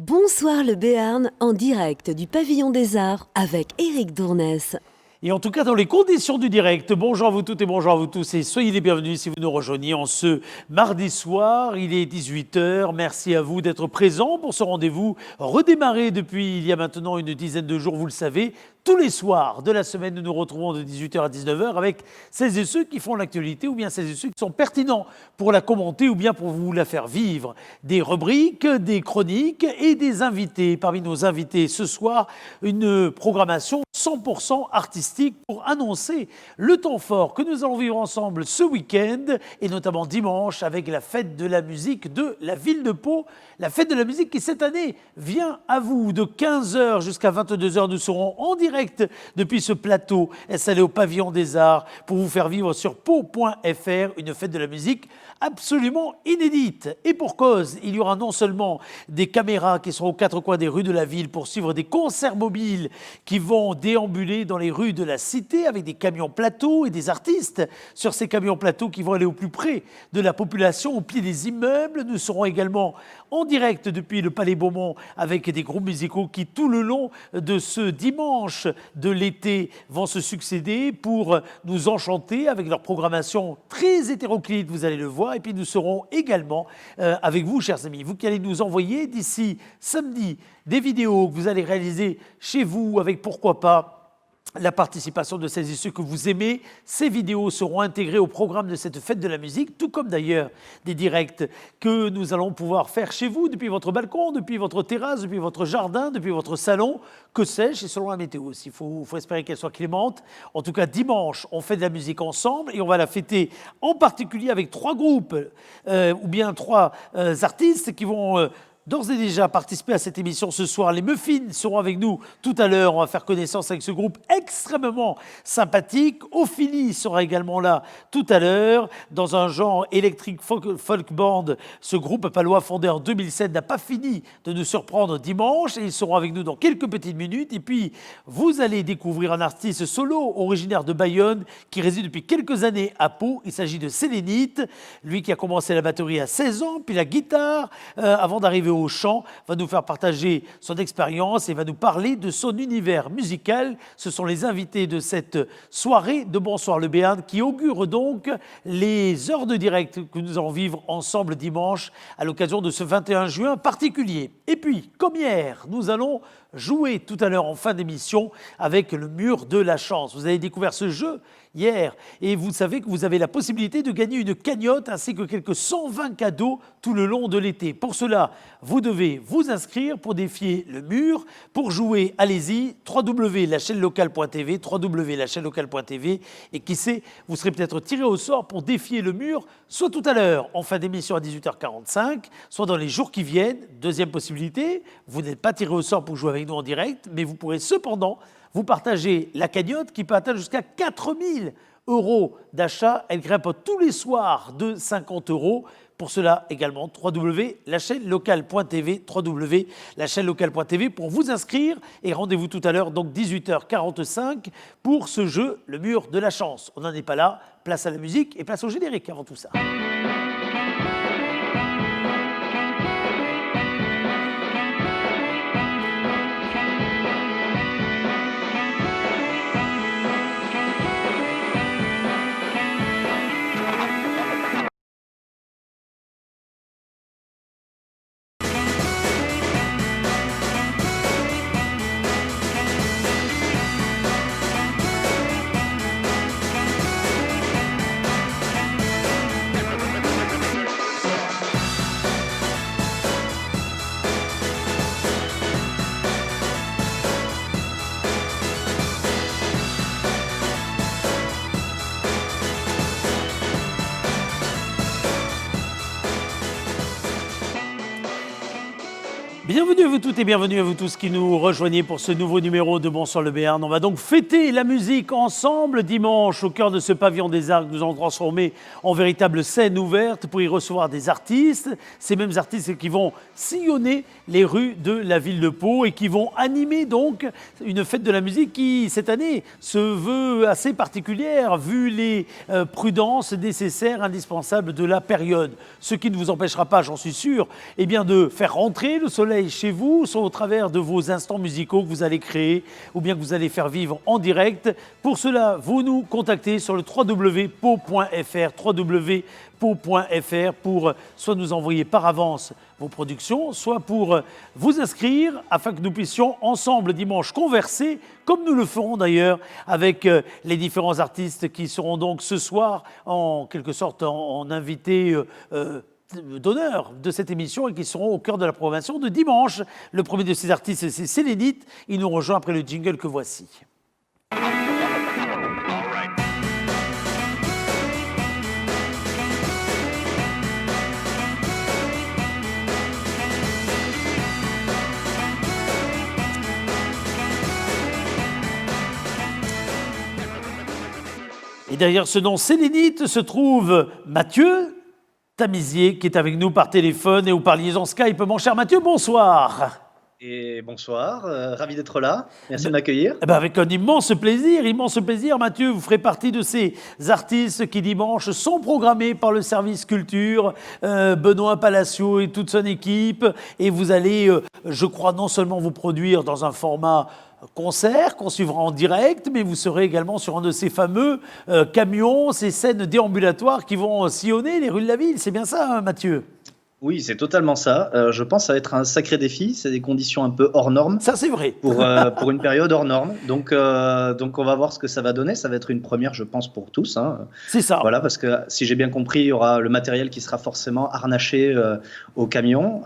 Bonsoir le Béarn, en direct du Pavillon des Arts avec Éric Dournès. Et en tout cas, dans les conditions du direct, bonjour à vous toutes et bonjour à vous tous et soyez les bienvenus si vous nous rejoignez en ce mardi soir. Il est 18 h. Merci à vous d'être présents pour ce rendez-vous redémarré depuis il y a maintenant une dizaine de jours, vous le savez. Tous les soirs de la semaine, nous nous retrouvons de 18 h à 19 h avec celles et ceux qui font l'actualité ou bien celles et ceux qui sont pertinents pour la commenter ou bien pour vous la faire vivre. Des rubriques, des chroniques et des invités. Parmi nos invités ce soir, une programmation 100% artistique pour annoncer le temps fort que nous allons vivre ensemble ce week-end et notamment dimanche avec la fête de la musique de la ville de Pau. La fête de la musique qui cette année vient à vous de 15 h jusqu'à 22 h. Nous serons en direct depuis ce plateau installé au Pavillon des Arts pour vous faire vivre sur pau.fr une fête de la musique absolument inédite. Et pour cause, il y aura non seulement des caméras qui seront aux quatre coins des rues de la ville pour suivre des concerts mobiles qui vont déambuler dans les rues de la cité avec des camions plateaux et des artistes sur ces camions plateaux qui vont aller au plus près de la population, au pied des immeubles. Nous serons également en direct depuis le Palais Beaumont avec des groupes musicaux qui tout le long de ce dimanche de l'été vont se succéder pour nous enchanter avec leur programmation très hétéroclite, vous allez le voir. Et puis nous serons également avec vous, chers amis, vous qui allez nous envoyer d'ici samedi des vidéos que vous allez réaliser chez vous avec pourquoi pas la participation de celles et ceux que vous aimez. Ces vidéos seront intégrées au programme de cette fête de la musique, tout comme d'ailleurs des directs que nous allons pouvoir faire chez vous, depuis votre balcon, depuis votre terrasse, depuis votre jardin, depuis votre salon, que sais-je, et selon la météo aussi. Il faut espérer qu'elle soit clémente. En tout cas, dimanche, on fait de la musique ensemble et on va la fêter en particulier avec trois groupes ou bien trois artistes qui vont d'ores et déjà participer à cette émission ce soir. Les Muffins seront avec nous tout à l'heure. On va faire connaissance avec ce groupe extrêmement sympathique. Ophélie sera également là tout à l'heure. Dans un genre électrique folk band, ce groupe palois fondé en 2007 n'a pas fini de nous surprendre dimanche. Et ils seront avec nous dans quelques petites minutes. Et puis, vous allez découvrir un artiste solo originaire de Bayonne qui réside depuis quelques années à Pau. Il s'agit de Sélénite. Lui qui a commencé la batterie à 16 ans, puis la guitare avant d'arriver au chant, va nous faire partager son expérience et va nous parler de son univers musical. Ce sont les invités de cette soirée de Bonsoir le Béarn qui augurent donc les heures de direct que nous allons vivre ensemble dimanche à l'occasion de ce 21 juin particulier. Et puis, comme hier, nous allons jouer tout à l'heure en fin d'émission avec le mur de la chance. Vous avez découvert ce jeu hier et vous savez que vous avez la possibilité de gagner une cagnotte ainsi que quelques 120 cadeaux tout le long de l'été. Pour cela, vous devez vous inscrire pour défier le mur. Pour jouer, allez-y, www.lachaînelocale.tv, www.lachaînelocale.tv et qui sait, vous serez peut-être tiré au sort pour défier le mur, soit tout à l'heure en fin d'émission à 18 h 45, soit dans les jours qui viennent. Deuxième possibilité, vous n'êtes pas tiré au sort pour jouer avec nous en direct, mais vous pourrez cependant vous partager la cagnotte qui peut atteindre jusqu'à 4 000 € d'achat. Elle grimpe tous les soirs de 50 €. Pour cela également, www.lachaînelocale.tv, www.lachaînelocale.tv pour vous inscrire. Et rendez-vous tout à l'heure, donc 18 h 45, pour ce jeu, le mur de la chance. On n'en est pas là, place à la musique et place au générique avant tout ça. Bienvenue à vous toutes et bienvenue à vous tous qui nous rejoignez pour ce nouveau numéro de Bonsoir le Béarn. On va donc fêter la musique ensemble dimanche au cœur de ce Pavillon des Arts que nous allons transformer en véritable scène ouverte pour y recevoir des artistes. Ces mêmes artistes qui vont sillonner les rues de la ville de Pau et qui vont animer donc une fête de la musique qui, cette année, se veut assez particulière vu les prudences nécessaires, indispensables de la période. Ce qui ne vous empêchera pas, j'en suis sûr, eh bien de faire rentrer le soleil soleil chez vous, soit au travers de vos instants musicaux que vous allez créer ou bien que vous allez faire vivre en direct. Pour cela, vous nous contactez sur le www.pau.fr, www.pau.fr pour soit nous envoyer par avance vos productions, soit pour vous inscrire afin que nous puissions ensemble dimanche converser, comme nous le ferons d'ailleurs avec les différents artistes qui seront donc ce soir en quelque sorte en invités d'honneur de cette émission et qui seront au cœur de la programmation de dimanche. Le premier de ces artistes, c'est Sélénite. Il nous rejoint après le jingle que voici. Et derrière ce nom Sélénite se trouve Mathieu Tamizier qui est avec nous par téléphone et ou par liaison Skype. Mon cher Mathieu, bonsoir. Et bonsoir, ravi d'être là. Merci de m'accueillir. Avec un immense plaisir. Mathieu, vous ferez partie de ces artistes qui dimanche sont programmés par le service culture, Benoît Palacio et toute son équipe. Et vous allez, je crois, non seulement vous produire dans un format concert qu'on suivra en direct, mais vous serez également sur un de ces fameux camions, ces scènes déambulatoires qui vont sillonner les rues de la ville. C'est bien ça, hein, Mathieu ? Oui, c'est totalement ça. Je pense que ça va être un sacré défi. C'est des conditions un peu hors normes. Ça, c'est vrai. Pour une période hors norme. Donc, on va voir ce que ça va donner. Ça va être une première, je pense, pour tous. Hein. C'est ça. Voilà, parce que si j'ai bien compris, il y aura le matériel qui sera forcément harnaché au camion.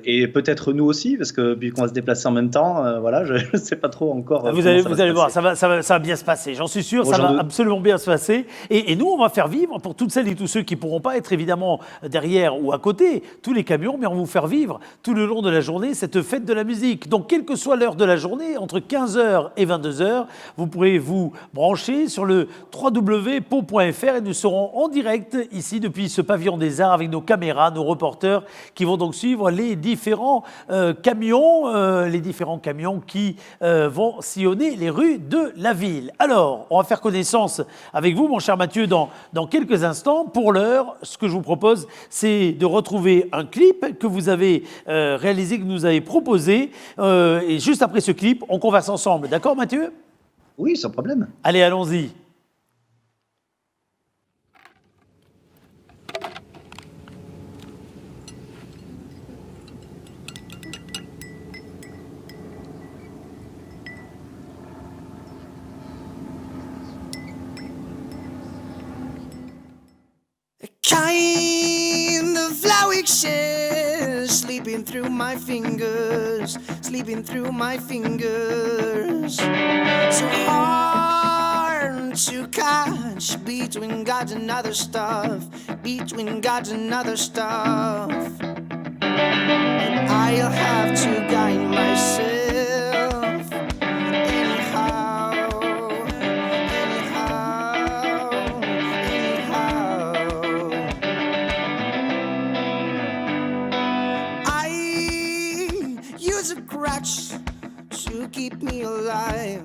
Et peut-être nous aussi, parce que vu qu'on va se déplacer en même temps, voilà, je ne sais pas trop encore. Vous allez voir, ça va bien se passer. J'en suis sûr, ça va absolument bien se passer. Et nous, on va faire vivre, pour toutes celles et tous ceux qui ne pourront pas être évidemment derrière ou à côté, tous les camions, mais on va vous faire vivre tout le long de la journée cette fête de la musique. Donc, quelle que soit l'heure de la journée, entre 15h et 22h, vous pourrez vous brancher sur le www.pau.fr et nous serons en direct ici depuis ce pavillon des Arts avec nos caméras, nos reporters qui vont donc suivre les différents camions qui vont sillonner les rues de la ville. Alors, on va faire connaissance avec vous, mon cher Mathieu, dans quelques instants. Pour l'heure, ce que je vous propose, c'est de retrouver un clip que vous avez réalisé, que nous avez proposé. Et juste après ce clip, on converse ensemble. D'accord, Mathieu ? Oui, sans problème. Allez, allons-y. Kind of flowing shell sleeping through my fingers, so hard to catch between God and other stuff, and I'll have to guide myself anyhow. A crutch to keep me alive,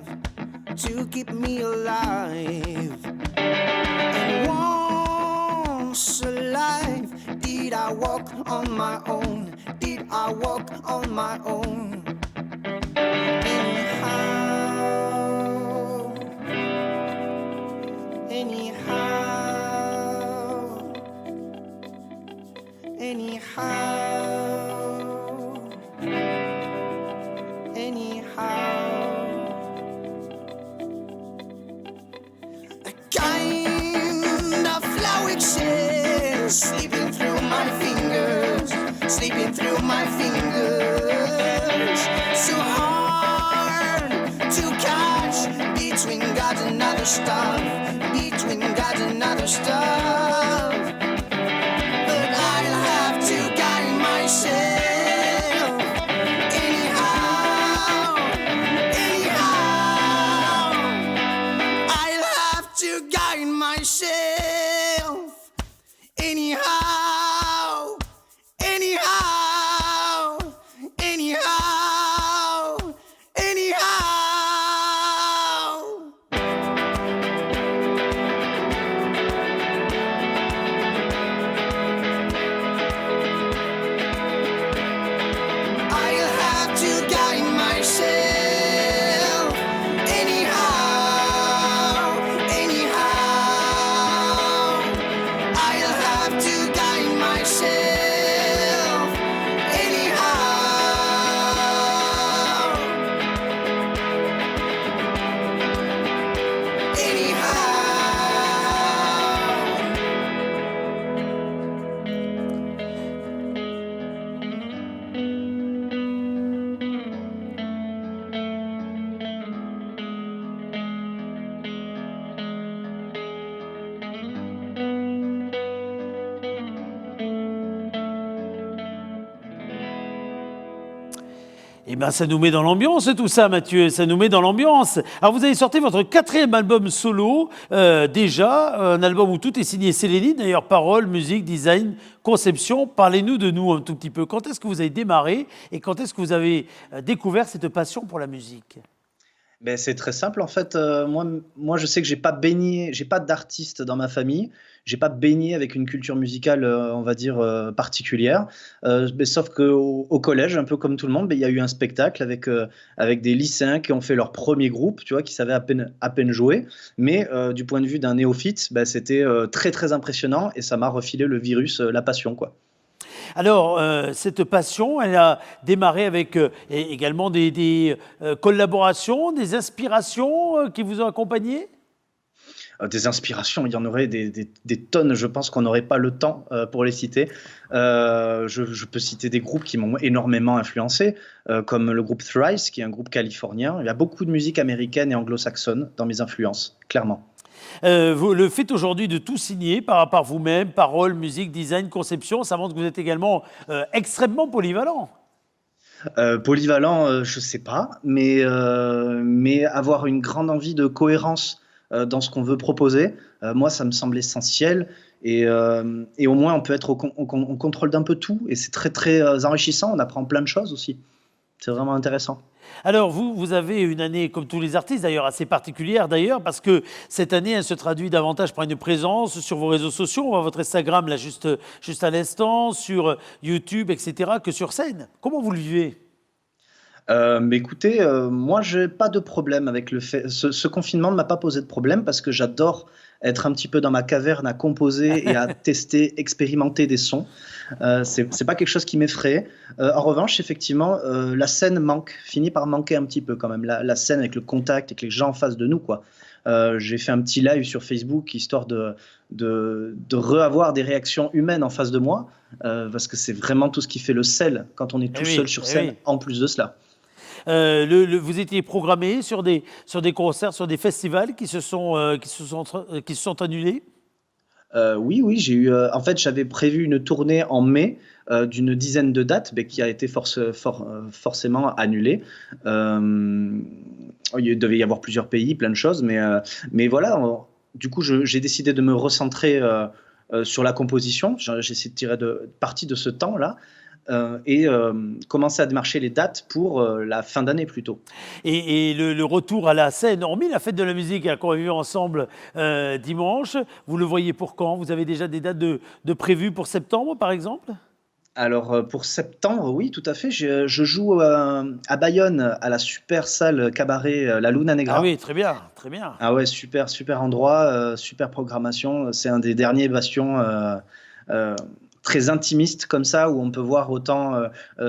And once alive, did I walk on my own? Sleeping through my fingers, so hard to catch between God and other stuff, but I'll have to guide myself anyhow, I'll have to guide myself anyhow, anyhow. guide myself anyhow, anyhow. I'll have to guide myself anyhow, anyhow. Eh bien, ça nous met dans l'ambiance tout ça, Mathieu, ça nous met dans l'ambiance. Alors, vous avez sorti votre 4e album solo, déjà, un album où tout est signé Sélénine, d'ailleurs, paroles, musique, design, conception. Parlez-nous de nous un tout petit peu. Quand est-ce que vous avez démarré et quand est-ce que vous avez découvert cette passion pour la musique? Ben, c'est très simple en fait. Moi, je sais que j'ai pas d'artiste dans ma famille. J'ai pas baigné avec une culture musicale, on va dire particulière. Mais sauf que au collège, un peu comme tout le monde, ben, il y a eu un spectacle avec des lycéens qui ont fait leur premier groupe, tu vois, qui savaient à peine jouer. Mais du point de vue d'un néophyte, ben, c'était très très impressionnant et ça m'a refilé le virus, la passion, quoi. Alors, cette passion, elle a démarré avec également des collaborations, des inspirations qui vous ont accompagné? Des inspirations, il y en aurait des tonnes. Je pense qu'on n'aurait pas le temps pour les citer. Je peux citer des groupes qui m'ont énormément influencé, comme le groupe Thrice, qui est un groupe californien. Il y a beaucoup de musique américaine et anglo-saxonne dans mes influences, clairement. Vous le fait aujourd'hui de tout signer par vous-même, paroles, musique, design, conception. Ça montre que vous êtes également extrêmement polyvalent. Polyvalent, je sais pas, mais avoir une grande envie de cohérence dans ce qu'on veut proposer, moi, ça me semble essentiel. Et au moins, on peut être on contrôle d'un peu tout. Et c'est très, très enrichissant. On apprend plein de choses aussi. C'est vraiment intéressant. Alors, vous avez une année, comme tous les artistes d'ailleurs, assez particulière d'ailleurs, parce que cette année, elle se traduit davantage par une présence sur vos réseaux sociaux, on voit votre Instagram là juste à l'instant, sur YouTube, etc., que sur scène. Comment vous le vivez? Mais écoutez, moi, j'ai pas de problème avec le fait. Ce confinement ne m'a pas posé de problème parce que j'adore être un petit peu dans ma caverne à composer et à tester, expérimenter des sons. C'est pas quelque chose qui m'effraie. En revanche, effectivement, la scène finit par manquer un petit peu quand même. La scène avec le contact, avec les gens en face de nous, quoi. J'ai fait un petit live sur Facebook histoire de re-avoir des réactions humaines en face de moi, parce que c'est vraiment tout ce qui fait le sel quand on est tout seul sur scène, en plus de cela. Vous étiez programmé sur des concerts, sur des festivals qui se sont annulés? Oui, j'ai eu. En fait, j'avais prévu une tournée en mai d'une dizaine de dates, mais qui a été forcément annulée. Il devait y avoir plusieurs pays, plein de choses, mais voilà. Du coup, j'ai décidé de me recentrer sur la composition. J'ai essayé de tirer parti de ce temps-là. Et commencer à démarcher les dates pour la fin d'année plutôt. Et le retour à la scène, hormis la fête de la musique qu'on a vu ensemble dimanche, vous le voyez pour quand? Vous avez déjà des dates de prévues pour septembre, par exemple? Alors pour septembre, oui, tout à fait. Je joue à Bayonne, à la super salle cabaret La Luna Negra. Ah oui, très bien, très bien. Ah ouais, super endroit, super programmation. C'est un des derniers bastions très intimiste comme ça, où on peut voir autant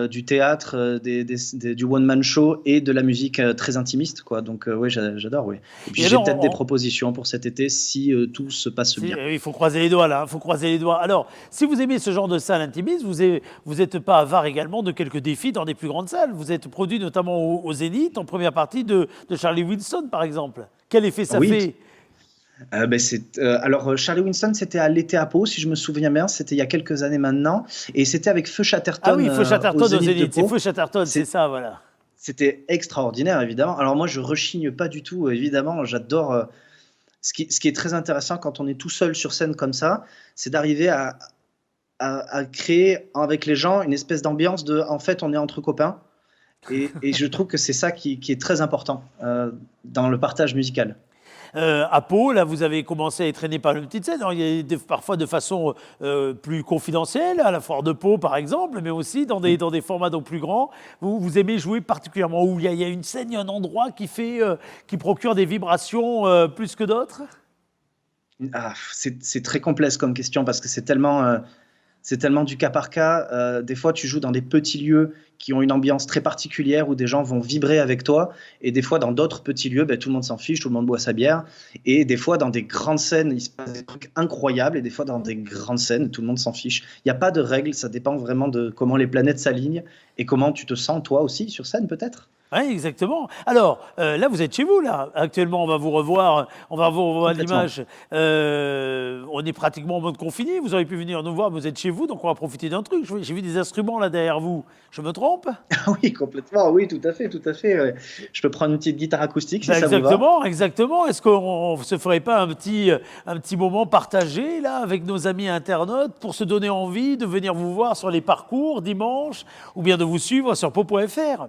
du théâtre, du one-man show et de la musique très intimiste, quoi. Donc oui, j'adore, oui. Et puis j'ai peut-être des propositions pour cet été si tout se passe bien. Il faut croiser les doigts là, il faut croiser les doigts. Alors, si vous aimez ce genre de salle intimiste, vous n'êtes pas avare également de quelques défis dans des plus grandes salles. Vous êtes produit notamment au Zénith, en première partie de Charlie Winston, par exemple. Quel effet ça fait? Alors, Charlie Winston, c'était à l'été à Pau, si je me souviens bien. C'était il y a quelques années maintenant. Et c'était avec Feu Chatterton. Ah oui, Feu Chatterton au Zénith. C'est Feu Chatterton, c'est ça, voilà. C'était extraordinaire, évidemment. Alors moi, je rechigne pas du tout, évidemment. J'adore. Ce qui est très intéressant quand on est tout seul sur scène comme ça, c'est d'arriver à créer avec les gens une espèce d'ambiance en fait, on est entre copains. Et je trouve que c'est ça qui est très important dans le partage musical. À Pau, là, vous avez commencé à être traîné par une petite scène. Alors, il y a parfois de façon plus confidentielle, à la Foire de Pau, par exemple, mais aussi dans des formats donc plus grands. Vous aimez jouer particulièrement où il y a une scène, il y a un endroit qui procure des vibrations plus que d'autres? C'est très complexe comme question parce que c'est tellement du cas par cas. Des fois, tu joues dans des petits lieux qui ont une ambiance très particulière où des gens vont vibrer avec toi. Et des fois, dans d'autres petits lieux, tout le monde s'en fiche, tout le monde boit sa bière. Et des fois, dans des grandes scènes, il se passe des trucs incroyables. Et des fois, dans des grandes scènes, tout le monde s'en fiche. Il n'y a pas de règle, ça dépend vraiment de comment les planètes s'alignent et comment tu te sens, toi aussi, sur scène, peut-être. Oui, exactement. Alors, là, vous êtes chez vous, là. Actuellement, on va vous revoir l'image. On est pratiquement en mode confiné. Vous auriez pu venir nous voir, vous êtes chez vous, donc on va profiter d'un truc. J'ai vu des instruments là derrière vous. Je me trompe? Oui, complètement. Oui, tout à fait, tout à fait. Je peux prendre une petite guitare acoustique si ça vous va. Exactement, exactement. Est-ce qu'on ne se ferait pas un petit moment partagé, là, avec nos amis internautes pour se donner envie de venir vous voir sur les parcours dimanche ou bien de vous suivre sur pau.fr?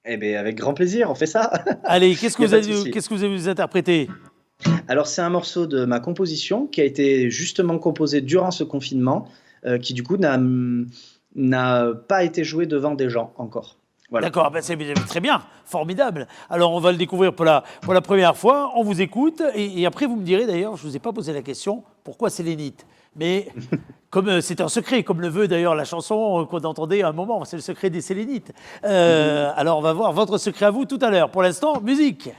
Eh bien, avec grand plaisir, on fait ça. Allez, qu'est-ce que Y a vous pas de allez souci. qu'est-ce que vous allez nous interpréter? Alors, c'est un morceau de ma composition qui a été justement composé durant ce confinement, qui du coup n'a pas été joué devant des gens encore. Voilà. D'accord, c'est très bien, formidable. Alors, on va le découvrir pour la première fois. On vous écoute et après, vous me direz d'ailleurs, je ne vous ai pas posé la question, pourquoi sélénite? Mais comme c'est un secret, comme le veut d'ailleurs la chanson qu'on entendait à un moment, c'est le secret des Sélénites. Alors, on va voir votre secret à vous tout à l'heure. Pour l'instant, musique.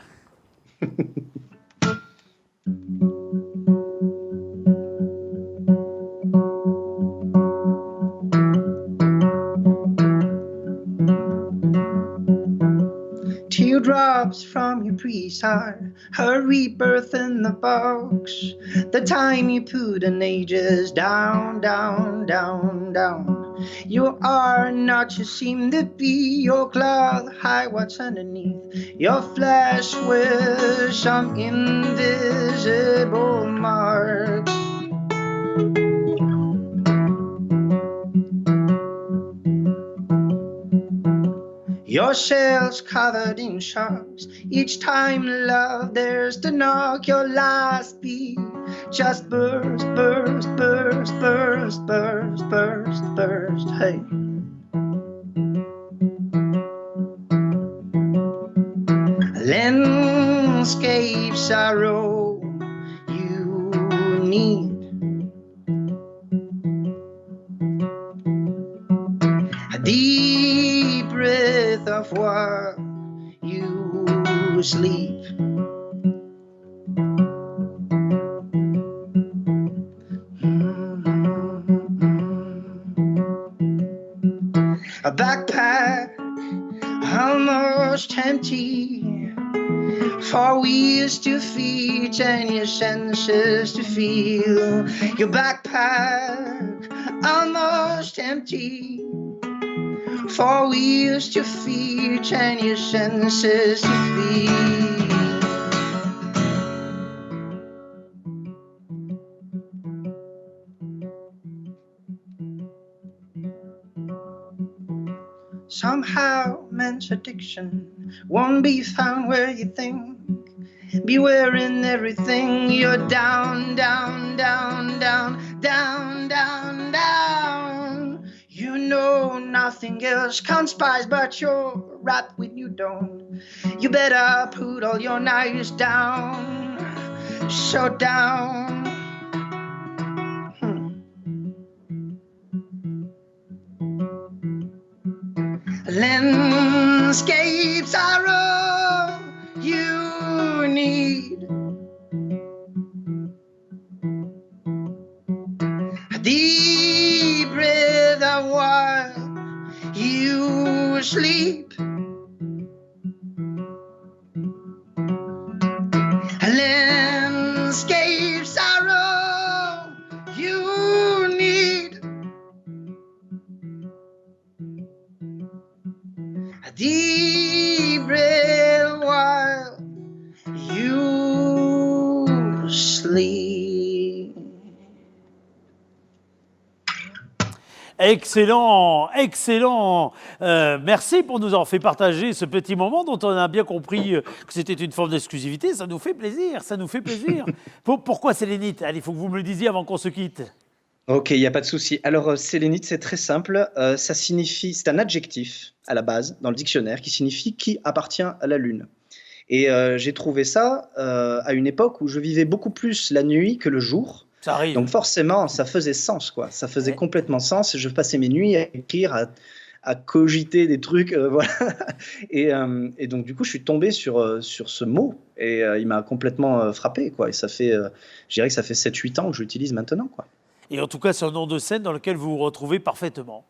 Teardrops from your priest-heart, her rebirth in the box. The time you put an ages down, down, down, down. You are not, you seem to be. Your cloth high, what's underneath? Your flesh with some invisible marks. Your shell's covered in sharks. Each time, love, there's to knock. Your last beat just burst, burst, burst, burst, burst, burst, burst. Hey. Landscape sorrow you need. A deep breath of what you sleep. A backpack almost empty, 4 wheels to feet and your senses to feel. Your backpack almost empty, 4 wheels to feet and your senses to feel. Somehow man's addiction won't be found where you think. Beware in everything, you're down, down, down, down, down, down, down. You know nothing else conspires, but you're right when you don't. You better put all your knives down, so down. Landscapes are all you need. A deep breath of while you sleep. Landscapes are all you need. A deep breath while you sleep. Excellent, excellent. Merci pour nous avoir fait partager ce petit moment dont on a bien compris que c'était une forme d'exclusivité. Ça nous fait plaisir, ça nous fait plaisir. Pourquoi sélénite? Allez, il faut que vous me le disiez avant qu'on se quitte. Ok, il n'y a pas de souci. Alors, sélénite, c'est très simple. Ça signifie, c'est un adjectif à la base dans le dictionnaire qui signifie qui appartient à la lune. Et j'ai trouvé ça à une époque où je vivais beaucoup plus la nuit que le jour. Ça arrive. Donc forcément, ça faisait sens, quoi. Ça faisait complètement sens. Je passais mes nuits à écrire, à cogiter des trucs, voilà. Et donc du coup, je suis tombé sur ce mot et il m'a complètement frappé, quoi. Et ça fait, je dirais que ça fait 7-8 ans que je l'utilise maintenant, quoi. Et en tout cas, c'est un nom de scène dans lequel vous vous retrouvez parfaitement.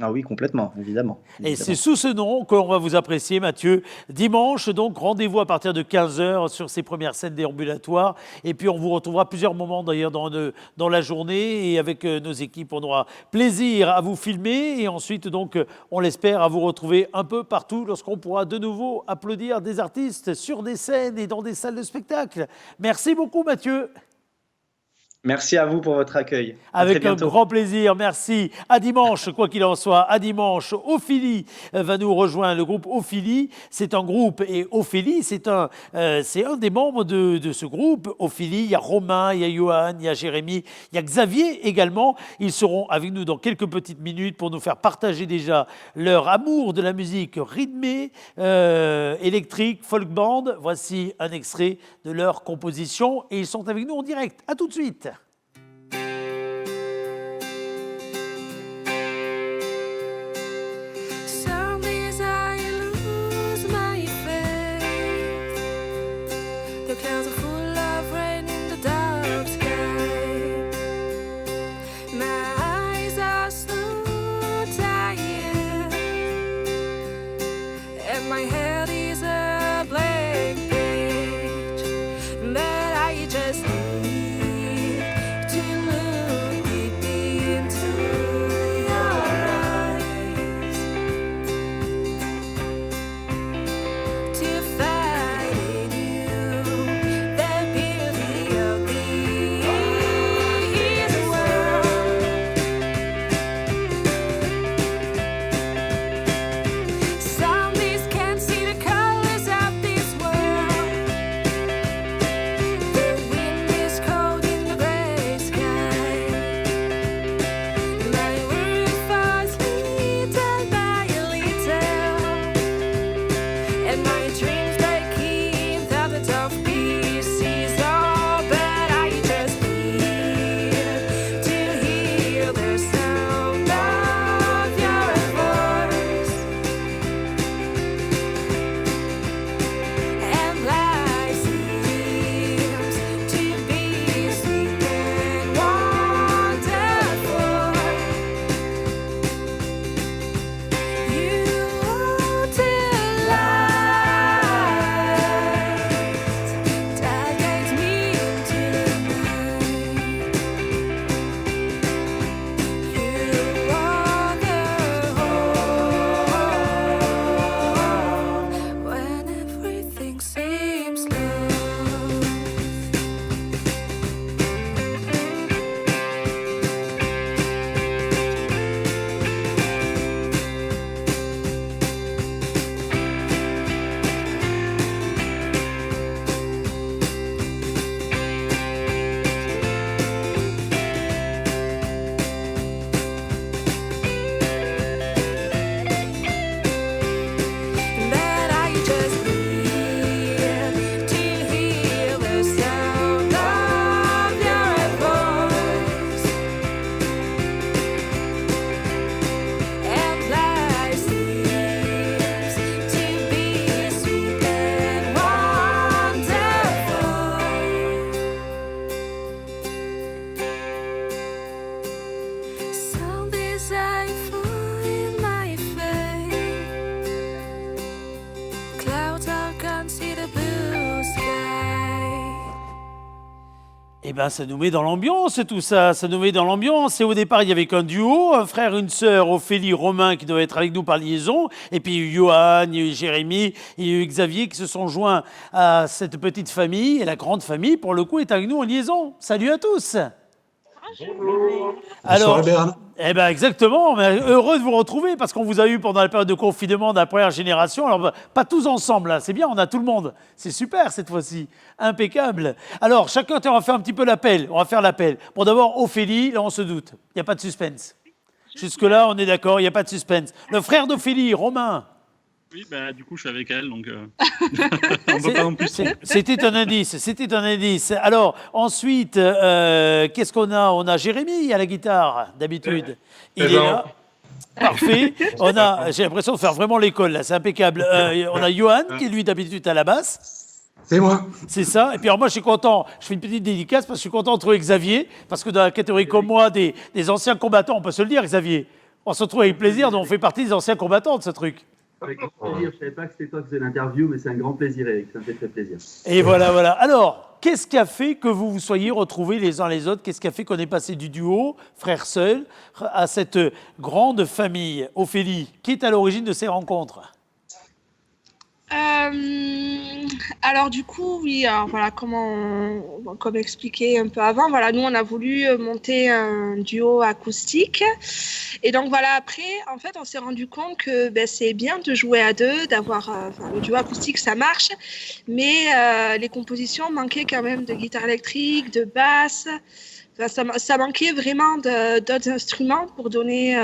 Ah oui, complètement, évidemment. Et c'est sous ce nom qu'on va vous apprécier, Mathieu. Dimanche, donc, rendez-vous à partir de 15h sur ces premières scènes déambulatoires. Et puis, on vous retrouvera plusieurs moments, d'ailleurs, dans la journée. Et avec nos équipes, on aura plaisir à vous filmer. Et ensuite, donc, on l'espère, à vous retrouver un peu partout lorsqu'on pourra de nouveau applaudir des artistes sur des scènes et dans des salles de spectacle. Merci beaucoup, Mathieu. Merci à vous pour votre accueil. À Avec très un bientôt. grand plaisir, merci. À dimanche, quoi qu'il en soit, à dimanche, Ophélie va nous rejoindre. Le groupe Ophélie, c'est un groupe, et Ophélie, c'est un des membres de ce groupe. Ophélie, il y a Romain, il y a Johan, il y a Jérémy, il y a Xavier également. Ils seront avec nous dans quelques petites minutes pour nous faire partager déjà leur amour de la musique rythmée, électrique, folk band. Voici un extrait de leur composition et ils sont avec nous en direct. À tout de suite. Some days I lose my faith. The clouds are full of rain in the dark sky. My eyes are so tired, and my head is a blank page. But I just need to look deep into your eyes to find in you the beauty of this world. Some days can't see the colors of this world. The wind is cold in the gray sky. My world falls little by little, and my dreams break in thousands of pieces. Oh, but I just need to hear the sound of your voice, and life seems to be sweet and wonderful. You are the light that guides me into the night. You are the hope when everything seems lost. But I just need to hear the sound of your voice, and life seems to be sweet and wonderful. Some days I find my faith. Clouds are gone, see the blue sky. Eh bien, ça nous met dans l'ambiance, tout ça. Ça nous met dans l'ambiance. Et au départ, il y avait qu'un duo, un frère, une sœur, Ophélie, Romain, qui doivent être avec nous par liaison. Et puis, il y a eu Johan, il y a eu Jérémy, il y a eu Xavier qui se sont joints à cette petite famille. Et la grande famille, pour le coup, est avec nous en liaison. Salut à tous. Alors, Berne. eh ben exactement, mais heureux de vous retrouver parce qu'on vous a eu pendant la période de confinement de la première génération. Alors, pas tous ensemble, là, c'est bien, on a tout le monde. C'est super cette fois-ci, impeccable. Alors, chacun, on va faire un petit peu l'appel. On va faire l'appel. Bon, d'abord, Ophélie, là, on se doute. Il n'y a pas de suspense. Jusque-là, on est d'accord, il n'y a pas de suspense. Le frère d'Ophélie, Romain. Oui, bah, du coup, je suis avec elle, donc on peut pas non plus. C'était un indice, c'était un indice. Alors, ensuite, qu'est-ce qu'on a? On a Jérémy à la guitare, d'habitude. Il est là. Parfait. J'ai l'impression de faire vraiment l'école, là, c'est impeccable. On a Johan, qui est lui, d'habitude, à la basse. C'est moi. C'est ça. Et puis, alors, moi, je suis content. Je fais une petite dédicace parce que je suis content de trouver Xavier. Parce que dans la catégorie comme moi, des anciens combattants, on peut se le dire, Xavier. On se retrouve avec plaisir, donc on fait partie des anciens combattants de ce truc. Avec grand plaisir. Je ne savais pas que c'était toi qui faisais l'interview, mais c'est un grand plaisir, Eric. Ça me fait très plaisir. Et voilà, voilà. Alors, qu'est-ce qui a fait que vous vous soyez retrouvés les uns les autres? Qu'est-ce qui a fait qu'on est passé du duo, frères seuls, à cette grande famille? Ophélie, qui est à l'origine de ces rencontres? Alors du coup, oui, alors, voilà, comme expliqué un peu avant, voilà, nous on a voulu monter un duo acoustique. Et donc voilà, après, en fait, on s'est rendu compte que c'est bien de jouer à deux, d'avoir le duo acoustique, ça marche, mais les compositions manquaient quand même de guitare électrique, de basse. Enfin, ça manquait vraiment d'autres instruments pour donner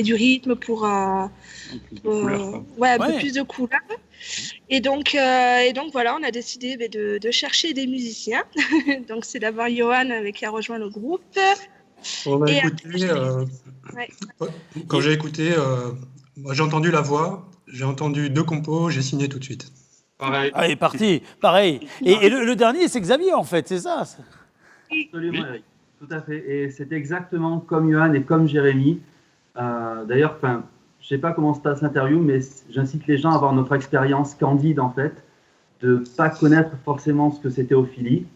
du rythme, pour un peu plus de couleurs. Et donc voilà, on a décidé de chercher des musiciens. Donc c'est d'abord Johan qui a rejoint le groupe. On a écouté, quand j'ai écouté, moi, j'ai entendu la voix, j'ai entendu 2 compos, j'ai signé tout de suite. Pareil. Allez, parti, pareil. Et le dernier, c'est Xavier, en fait, c'est ça? Absolument, Eric. Tout à fait. Et c'est exactement comme Johan et comme Jérémy. D'ailleurs, je ne sais pas comment se passe l'interview, mais j'incite les gens à avoir notre expérience candide, en fait, de ne pas connaître forcément ce que c'était Ophélie,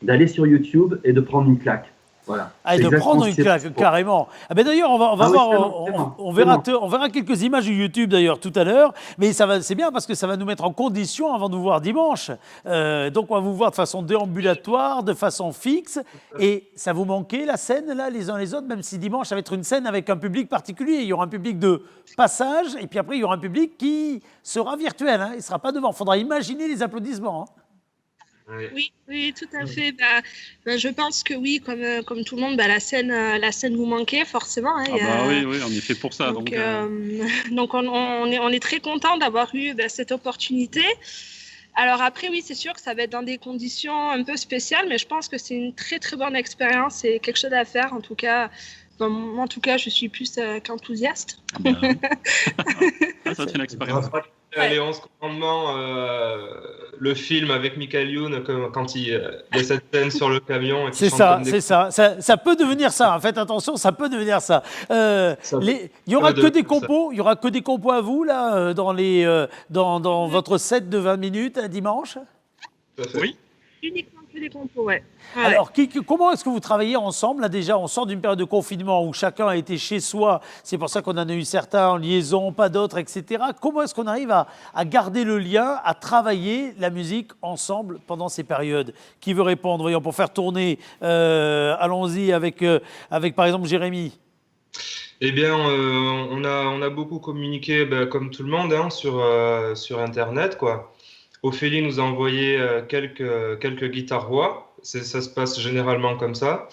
d'aller sur YouTube et de prendre une claque. Voilà. Ah, et de prendre une claque, carrément. Ah ben d'ailleurs, on verra quelques images de YouTube d'ailleurs tout à l'heure, mais c'est bien parce que ça va nous mettre en condition avant de vous voir dimanche. Donc on va vous voir de façon déambulatoire, de façon fixe. Et ça vous manquait la scène là, les uns les autres, même si dimanche ça va être une scène avec un public particulier. Il y aura un public de passage et puis après il y aura un public qui sera virtuel. Hein. Il ne sera pas devant. Il faudra imaginer les applaudissements. Hein. Oui, tout à fait. Je pense que oui, comme tout le monde, la scène vous manquait forcément. Hein, oui, on est fait pour ça. Donc on est très content d'avoir eu cette opportunité. Alors après, oui, c'est sûr que ça va être dans des conditions un peu spéciales, mais je pense que c'est une très très bonne expérience. C'est quelque chose à faire, en tout cas. Moi, en tout cas, je suis plus qu'enthousiaste. Ça va être une expérience. Les 11 commandements, le film avec Michael Youn, quand il y a cette scène sur le camion. C'est ça. Ça peut devenir ça. Faites attention, ça peut devenir ça. Il y aura que des compos. Il y aura que des compos à vous là dans votre set de 20 minutes dimanche. Oui. Uniquement que des compos, ouais. Alors, comment est-ce que vous travaillez ensemble? Là, déjà, on sort d'une période de confinement où chacun a été chez soi. C'est pour ça qu'on en a eu certains en liaison, pas d'autres, etc. Comment est-ce qu'on arrive à garder le lien, à travailler la musique ensemble pendant ces périodes? Qui veut répondre? Voyons, pour faire tourner, allons-y avec, par exemple, Jérémy. Eh bien, on a beaucoup communiqué, comme tout le monde, hein, sur Internet, quoi. Ophélie nous a envoyé quelques guitares-voix. Ça se passe généralement comme ça.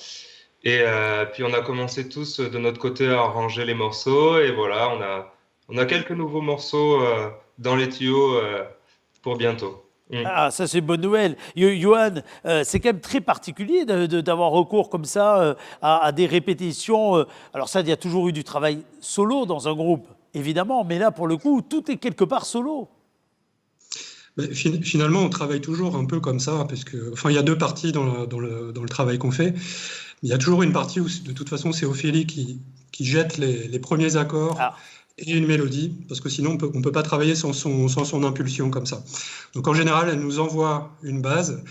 Et puis on a commencé tous de notre côté à arranger les morceaux. Et voilà, on a quelques nouveaux morceaux dans les tuyaux pour bientôt. Ah, ça c'est bonne nouvelle. Johan, c'est quand même très particulier d'avoir recours comme ça à des répétitions. Alors ça, il y a toujours eu du travail solo dans un groupe, évidemment. Mais là, pour le coup, tout est quelque part solo. Finalement, on travaille toujours un peu comme ça, parce que, il y a 2 parties dans le travail qu'on fait. Il y a toujours une partie où, de toute façon, c'est Ophélie qui jette les premiers accords et une mélodie, parce que sinon, on peut pas travailler sans son impulsion comme ça. Donc, en général, elle nous envoie une base,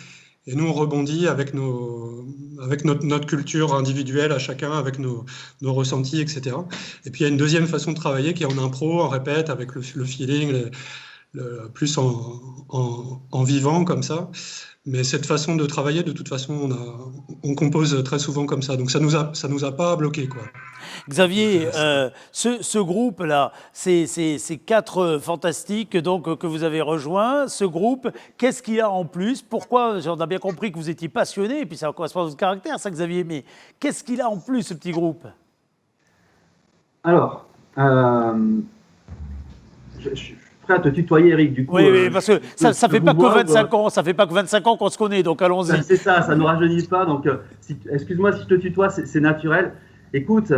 et nous, on rebondit avec notre culture individuelle à chacun, avec nos ressentis, etc. Et puis, il y a une deuxième façon de travailler qui est en impro, en répète, avec le feeling, plus en vivant comme ça. Mais cette façon de travailler, de toute façon, on compose très souvent comme ça. Donc ça nous a pas bloqué, quoi. Xavier, ce groupe-là, ces 4 fantastiques donc, que vous avez rejoints, ce groupe, qu'est-ce qu'il y a en plus? Pourquoi? On a bien compris que vous étiez passionné, et puis ça correspond à votre caractère, ça, Xavier, mais qu'est-ce qu'il a en plus, ce petit groupe? Alors, je suis prêt à te tutoyer, Eric, du coup. Oui, parce que ça fait pas que 25 ans, ça fait pas que 25 ans qu'on se connaît, donc allons-y. C'est ça, ça ne nous rajeunit pas, donc excuse-moi si je te tutoie, c'est naturel. Écoute,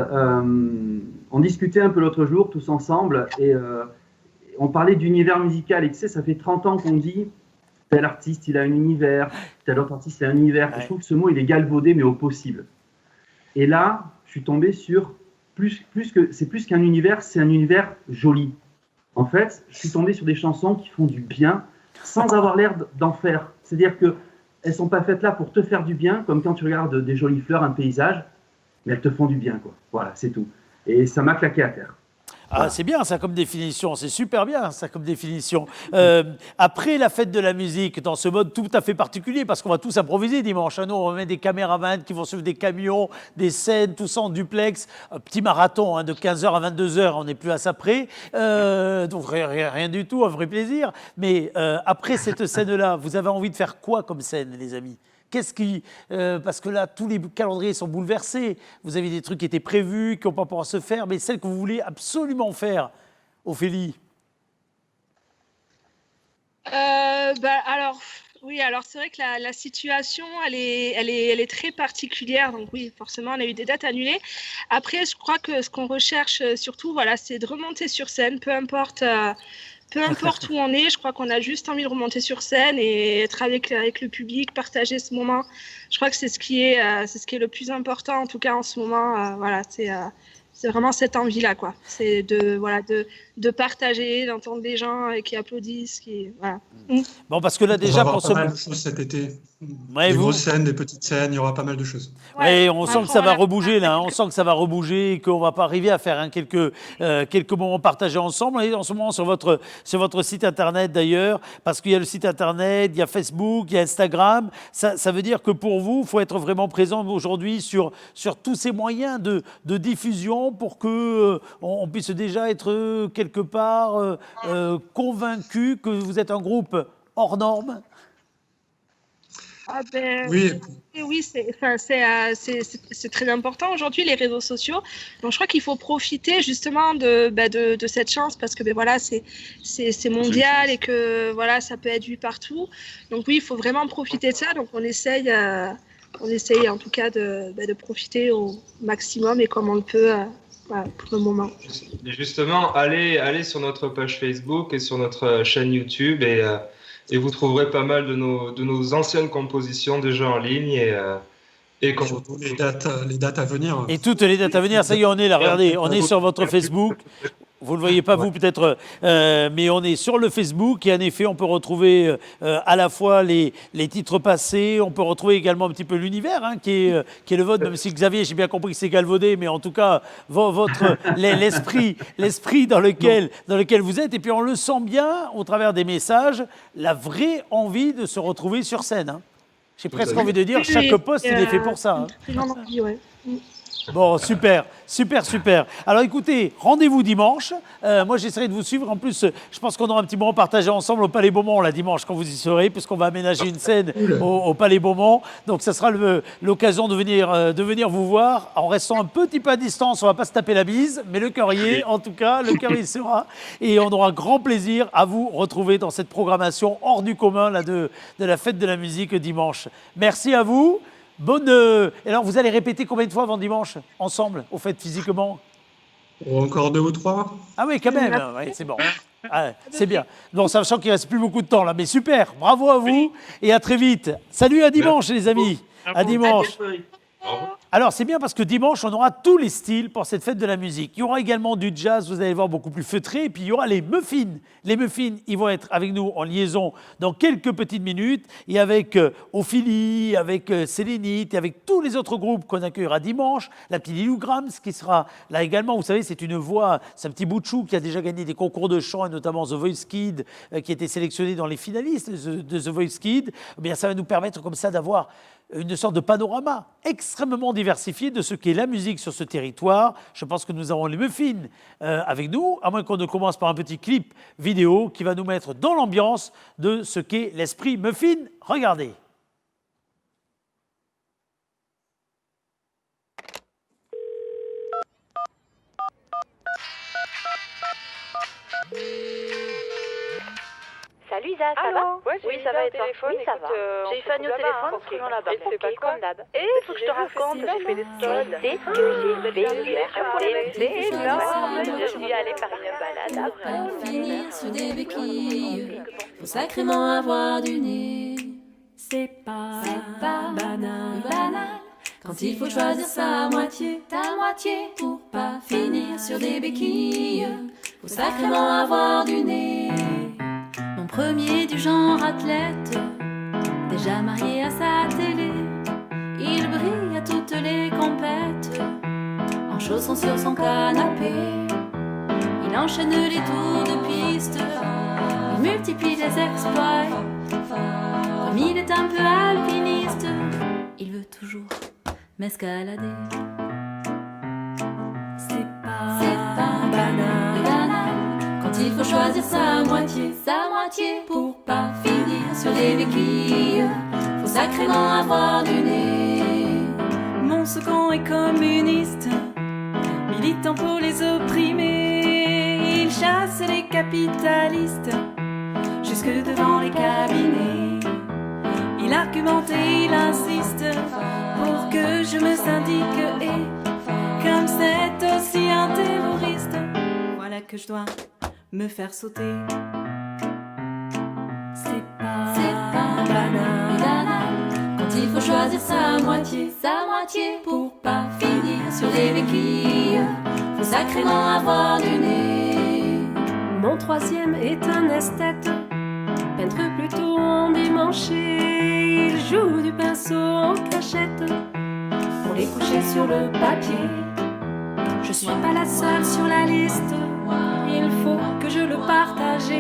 on discutait un peu l'autre jour, tous ensemble, et on parlait d'univers musical, et tu sais, ça fait 30 ans qu'on dit tel artiste, il a un univers, tel autre artiste, il a un univers. Ouais. Je trouve que ce mot, il est galvaudé, mais au possible. Et là, je suis tombé sur c'est plus qu'un univers, c'est un univers joli. En fait, je suis tombé sur des chansons qui font du bien sans avoir l'air d'en faire. C'est-à-dire qu'elles ne sont pas faites là pour te faire du bien, comme quand tu regardes des jolies fleurs, un paysage, mais elles te font du bien, quoi. Voilà, c'est tout. Et ça m'a claqué à terre. Ah, c'est bien ça comme définition, c'est super bien ça comme définition. Après la fête de la musique, dans ce mode tout à fait particulier, parce qu'on va tous improviser dimanche, nous on met des caméramans qui vont suivre des camions, des scènes, tout ça en duplex, un petit marathon de 15h à 22h, on n'est plus à ça près, donc rien du tout, un vrai plaisir. Mais après cette scène-là, vous avez envie de faire quoi comme scène, les amis ? Qu'est-ce qui, parce que là, tous les calendriers sont bouleversés. Vous avez des trucs qui étaient prévus, qui n'ont pas pouvoir se faire, mais celles que vous voulez absolument faire, Ophélie. Alors, oui, alors c'est vrai que la situation, elle est très particulière. Donc oui, forcément, on a eu des dates annulées. Après, je crois que ce qu'on recherche surtout, voilà, c'est de remonter sur scène, peu importe où on est, je crois qu'on a juste envie de remonter sur scène et être avec le public, partager ce moment. Je crois que c'est ce qui est le plus important, en tout cas en ce moment. Voilà, c'est vraiment cette envie-là, quoi. C'est de partager, d'entendre des gens qui applaudissent, voilà. Bon, parce que là déjà, on va avoir pas mal de choses cet été. Ouais, des grosses scènes, des petites scènes, il y aura pas mal de choses. Ouais, on sent que ça va rebouger là, on sent que ça va rebouger et qu'on va pas arriver à faire quelques moments partagés ensemble. Et en ce moment sur votre site internet d'ailleurs, parce qu'il y a le site internet, il y a Facebook, il y a Instagram. Ça veut dire que pour vous, il faut être vraiment présent aujourd'hui sur tous ces moyens de diffusion pour que on puisse déjà être quelque part convaincu que vous êtes un groupe hors norme. Oui, c'est très important aujourd'hui, les réseaux sociaux. Donc, je crois qu'il faut profiter justement de cette chance parce que voilà, c'est mondial et que voilà, ça peut être vu partout. Donc oui, il faut vraiment profiter de ça. Donc on essaye en tout cas de profiter au maximum et comme on le peut pour le moment. Justement, allez sur notre page Facebook et sur notre chaîne YouTube et vous trouverez pas mal de nos anciennes compositions déjà en ligne et surtout les dates à venir. Et toutes les dates à venir, ça y est, on est là, regardez, on est sur votre Facebook. Vous ne le voyez pas, vous, peut-être, mais on est sur le Facebook et en effet, on peut retrouver à la fois les titres passés, on peut retrouver également un petit peu l'univers qui est le vôtre, même si Xavier, j'ai bien compris que c'est galvaudé, mais en tout cas, l'esprit dans lequel vous êtes. Et puis, on le sent bien, au travers des messages, la vraie envie de se retrouver sur scène. J'ai presque envie de dire, chaque poste, il est fait pour ça. Bon, super. Alors écoutez, rendez-vous dimanche. Moi, j'essaierai de vous suivre. En plus, je pense qu'on aura un petit moment partagé ensemble au Palais Beaumont, là, dimanche, quand vous y serez, puisqu'on va aménager une scène au Palais Beaumont. Donc, ça sera l'occasion de venir vous voir en restant un petit peu à distance. On ne va pas se taper la bise, mais le cœur y est. En tout cas, le cœur y sera. Et on aura grand plaisir à vous retrouver dans cette programmation hors du commun là, de la fête de la musique dimanche. Merci à vous. Alors, vous allez répéter combien de fois avant dimanche, ensemble, au fait, physiquement? Encore 2 ou 3. Ah oui, quand même, ouais, c'est bon. Ah, c'est bien. Bon, sachant qu'il ne reste plus beaucoup de temps là, mais super, bravo à vous et à très vite. Salut, à dimanche les amis. À dimanche. Au revoir. Alors, c'est bien parce que dimanche, on aura tous les styles pour cette fête de la musique. Il y aura également du jazz, vous allez voir, beaucoup plus feutré. Et puis, il y aura les muffins. Les muffins, ils vont être avec nous en liaison dans quelques petites minutes. Et avec Ophélie, avec Sélénite et avec tous les autres groupes qu'on accueillera dimanche. La petite Lilou Grams qui sera là également. Vous savez, c'est une voix, c'est un petit bout de chou qui a déjà gagné des concours de chant et notamment The Voice Kids, qui a été sélectionné dans les finalistes de The Voice Kids. Eh bien, ça va nous permettre comme ça d'avoir une sorte de panorama extrêmement diversifié de ce qu'est la musique sur ce territoire. Je pense que nous avons les muffins avec nous, à moins qu'on ne commence par un petit clip vidéo qui va nous mettre dans l'ambiance de ce qu'est l'esprit muffin. Regardez. Salut Isa, ça va? Oui, ça va et toi? Oui, ça va. J'ai eu Fanny au téléphone, prenons là-bas. Ok, comme d'hab. Et il faut que je te raconte, j'ai fait des stories. C'est ce que j'ai fait hier. C'est énorme. Je suis allée faire une balade après. Finir sur des béquilles, faut sacrément avoir du nez. C'est pas banal. Quand il faut choisir sa moitié, ta moitié, pour pas finir sur des béquilles, faut sacrément avoir du nez. Mon premier du genre athlète, déjà marié à sa télé, il brille à toutes les compètes, en chaussons sur son canapé. Il enchaîne les tours de piste, il multiplie les exploits. Comme il est un peu alpiniste, il veut toujours m'escalader. C'est pas banal. Quand il faut choisir sa moitié pour pas finir sur les béquilles, faut sacrément avoir du nez. Mon second est communiste, militant pour les opprimés. Il chasse les capitalistes jusque devant les cabinets. Il argumente et il insiste pour que je me syndique. Et comme c'est aussi un terroriste, voilà que je dois me faire sauter. C'est pas banal. Quand il faut choisir sa moitié pour pas finir sur les béquilles, faut sacrément avoir du nez. Mon troisième est un esthète, peintre plutôt endimanché. Il joue du pinceau en cachette pour les coucher sur le papier. Je suis pas la seule sur la liste, il faut que je le partage.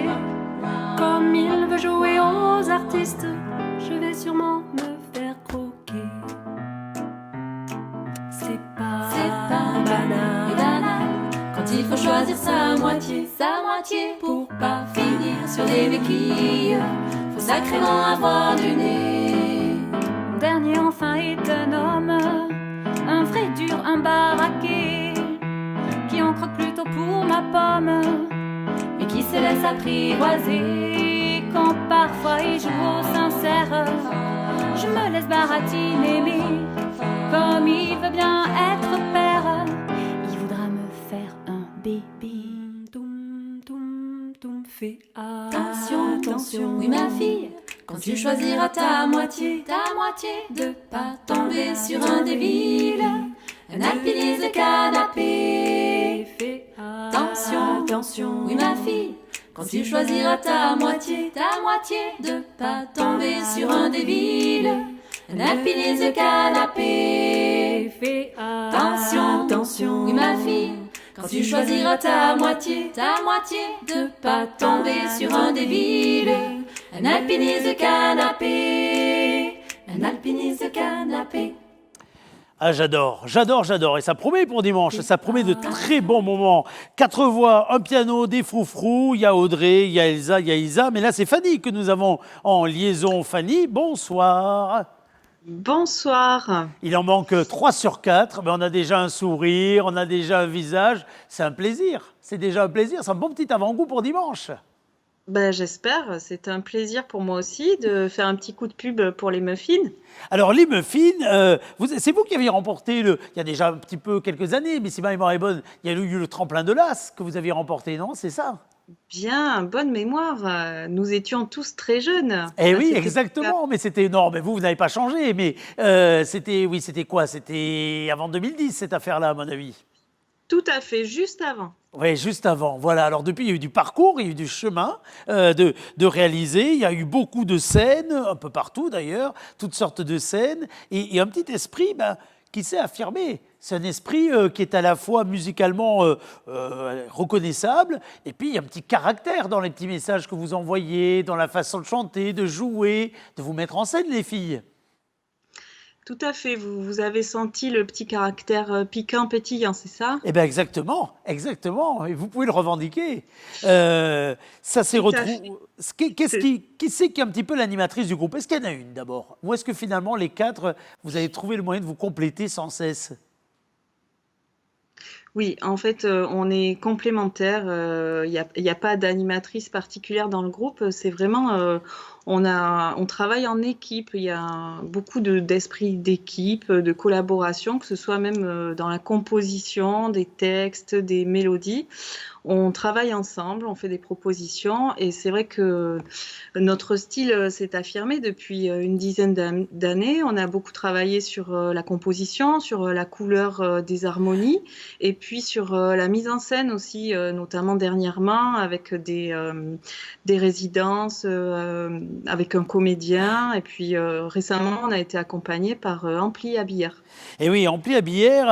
Comme il veut jouer aux artistes, je vais sûrement me faire croquer. C'est pas banal. Quand il faut choisir sa moitié pour pas finir sur les béquilles, faut sacrément avoir du nez. Mon dernier enfin est un homme, un vrai dur, un baraqué, qui en croque plutôt pour ma pomme, mais qui se laisse apprivoiser quand parfois il joue au sincère. Je me laisse baratiner, mais comme il veut bien être père, il voudra me faire un bébé. Fais attention, oui ma fille, quand tu choisiras ta moitié, de pas tomber sur un débile, un alpiniste canapé. Fais attention, oui ma fille, quand tu choisiras ta moitié, de pas tomber sur un débile, un alpiniste canapé. Fais attention, oui ma fille, quand tu choisiras ta moitié, de pas tomber sur un débile, un alpiniste canapé, un alpiniste canapé. Ah, j'adore. Et ça promet pour dimanche, ça promet de très bons moments. 4 voix, un piano, des froufrous, il y a Audrey, il y a Elsa, il y a Isa, mais là c'est Fanny que nous avons en liaison. Fanny, bonsoir. Bonsoir. Il en manque 3 sur 4, mais on a déjà un sourire, on a déjà un visage. C'est un plaisir, c'est déjà un plaisir, c'est un bon petit avant-goût pour dimanche. Ben, j'espère, c'est un plaisir pour moi aussi de faire un petit coup de pub pour les muffins. Alors les muffins, c'est vous qui avez remporté, il y a déjà un petit peu quelques années, mais si ma mémoire est bonne, il y a eu le tremplin de l'As que vous aviez remporté, non? C'est ça? Bien, bonne mémoire. Nous étions tous très jeunes Eh à oui, cette exactement, mais c'était énorme. Mais vous n'avez pas changé, mais c'était quoi? C'était avant 2010, cette affaire-là, à mon avis. Tout à fait, juste avant. Oui, juste avant. Voilà. Alors depuis, il y a eu du parcours, il y a eu du chemin de réaliser. Il y a eu beaucoup de scènes, un peu partout d'ailleurs, toutes sortes de scènes, et un petit esprit qui s'est affirmé. C'est un esprit qui est à la fois musicalement reconnaissable, et puis il y a un petit caractère dans les petits messages que vous envoyez, dans la façon de chanter, de jouer, de vous mettre en scène, les filles. Tout à fait, vous avez senti le petit caractère piquant, pétillant, c'est ça? Eh bien, exactement, exactement. Et vous pouvez le revendiquer. Ça s'est Tout à retrouvé. Qui c'est qui est un petit peu l'animatrice du groupe? Est-ce qu'il y en a une d'abord? Ou est-ce que finalement, les quatre, vous avez trouvé le moyen de vous compléter sans cesse? Oui, en fait, on est complémentaires. Il y a pas d'animatrice particulière dans le groupe. C'est vraiment, on travaille en équipe. Il y a beaucoup d'esprit d'équipe, de collaboration, que ce soit même dans la composition des textes, des mélodies. On travaille ensemble, on fait des propositions et c'est vrai que notre style s'est affirmé depuis une dizaine d'années. On a beaucoup travaillé sur la composition, sur la couleur des harmonies et puis sur la mise en scène aussi, notamment dernièrement avec des résidences, avec un comédien et puis récemment on a été accompagné par Ampli Habillère. Et oui, Ampli Habillère,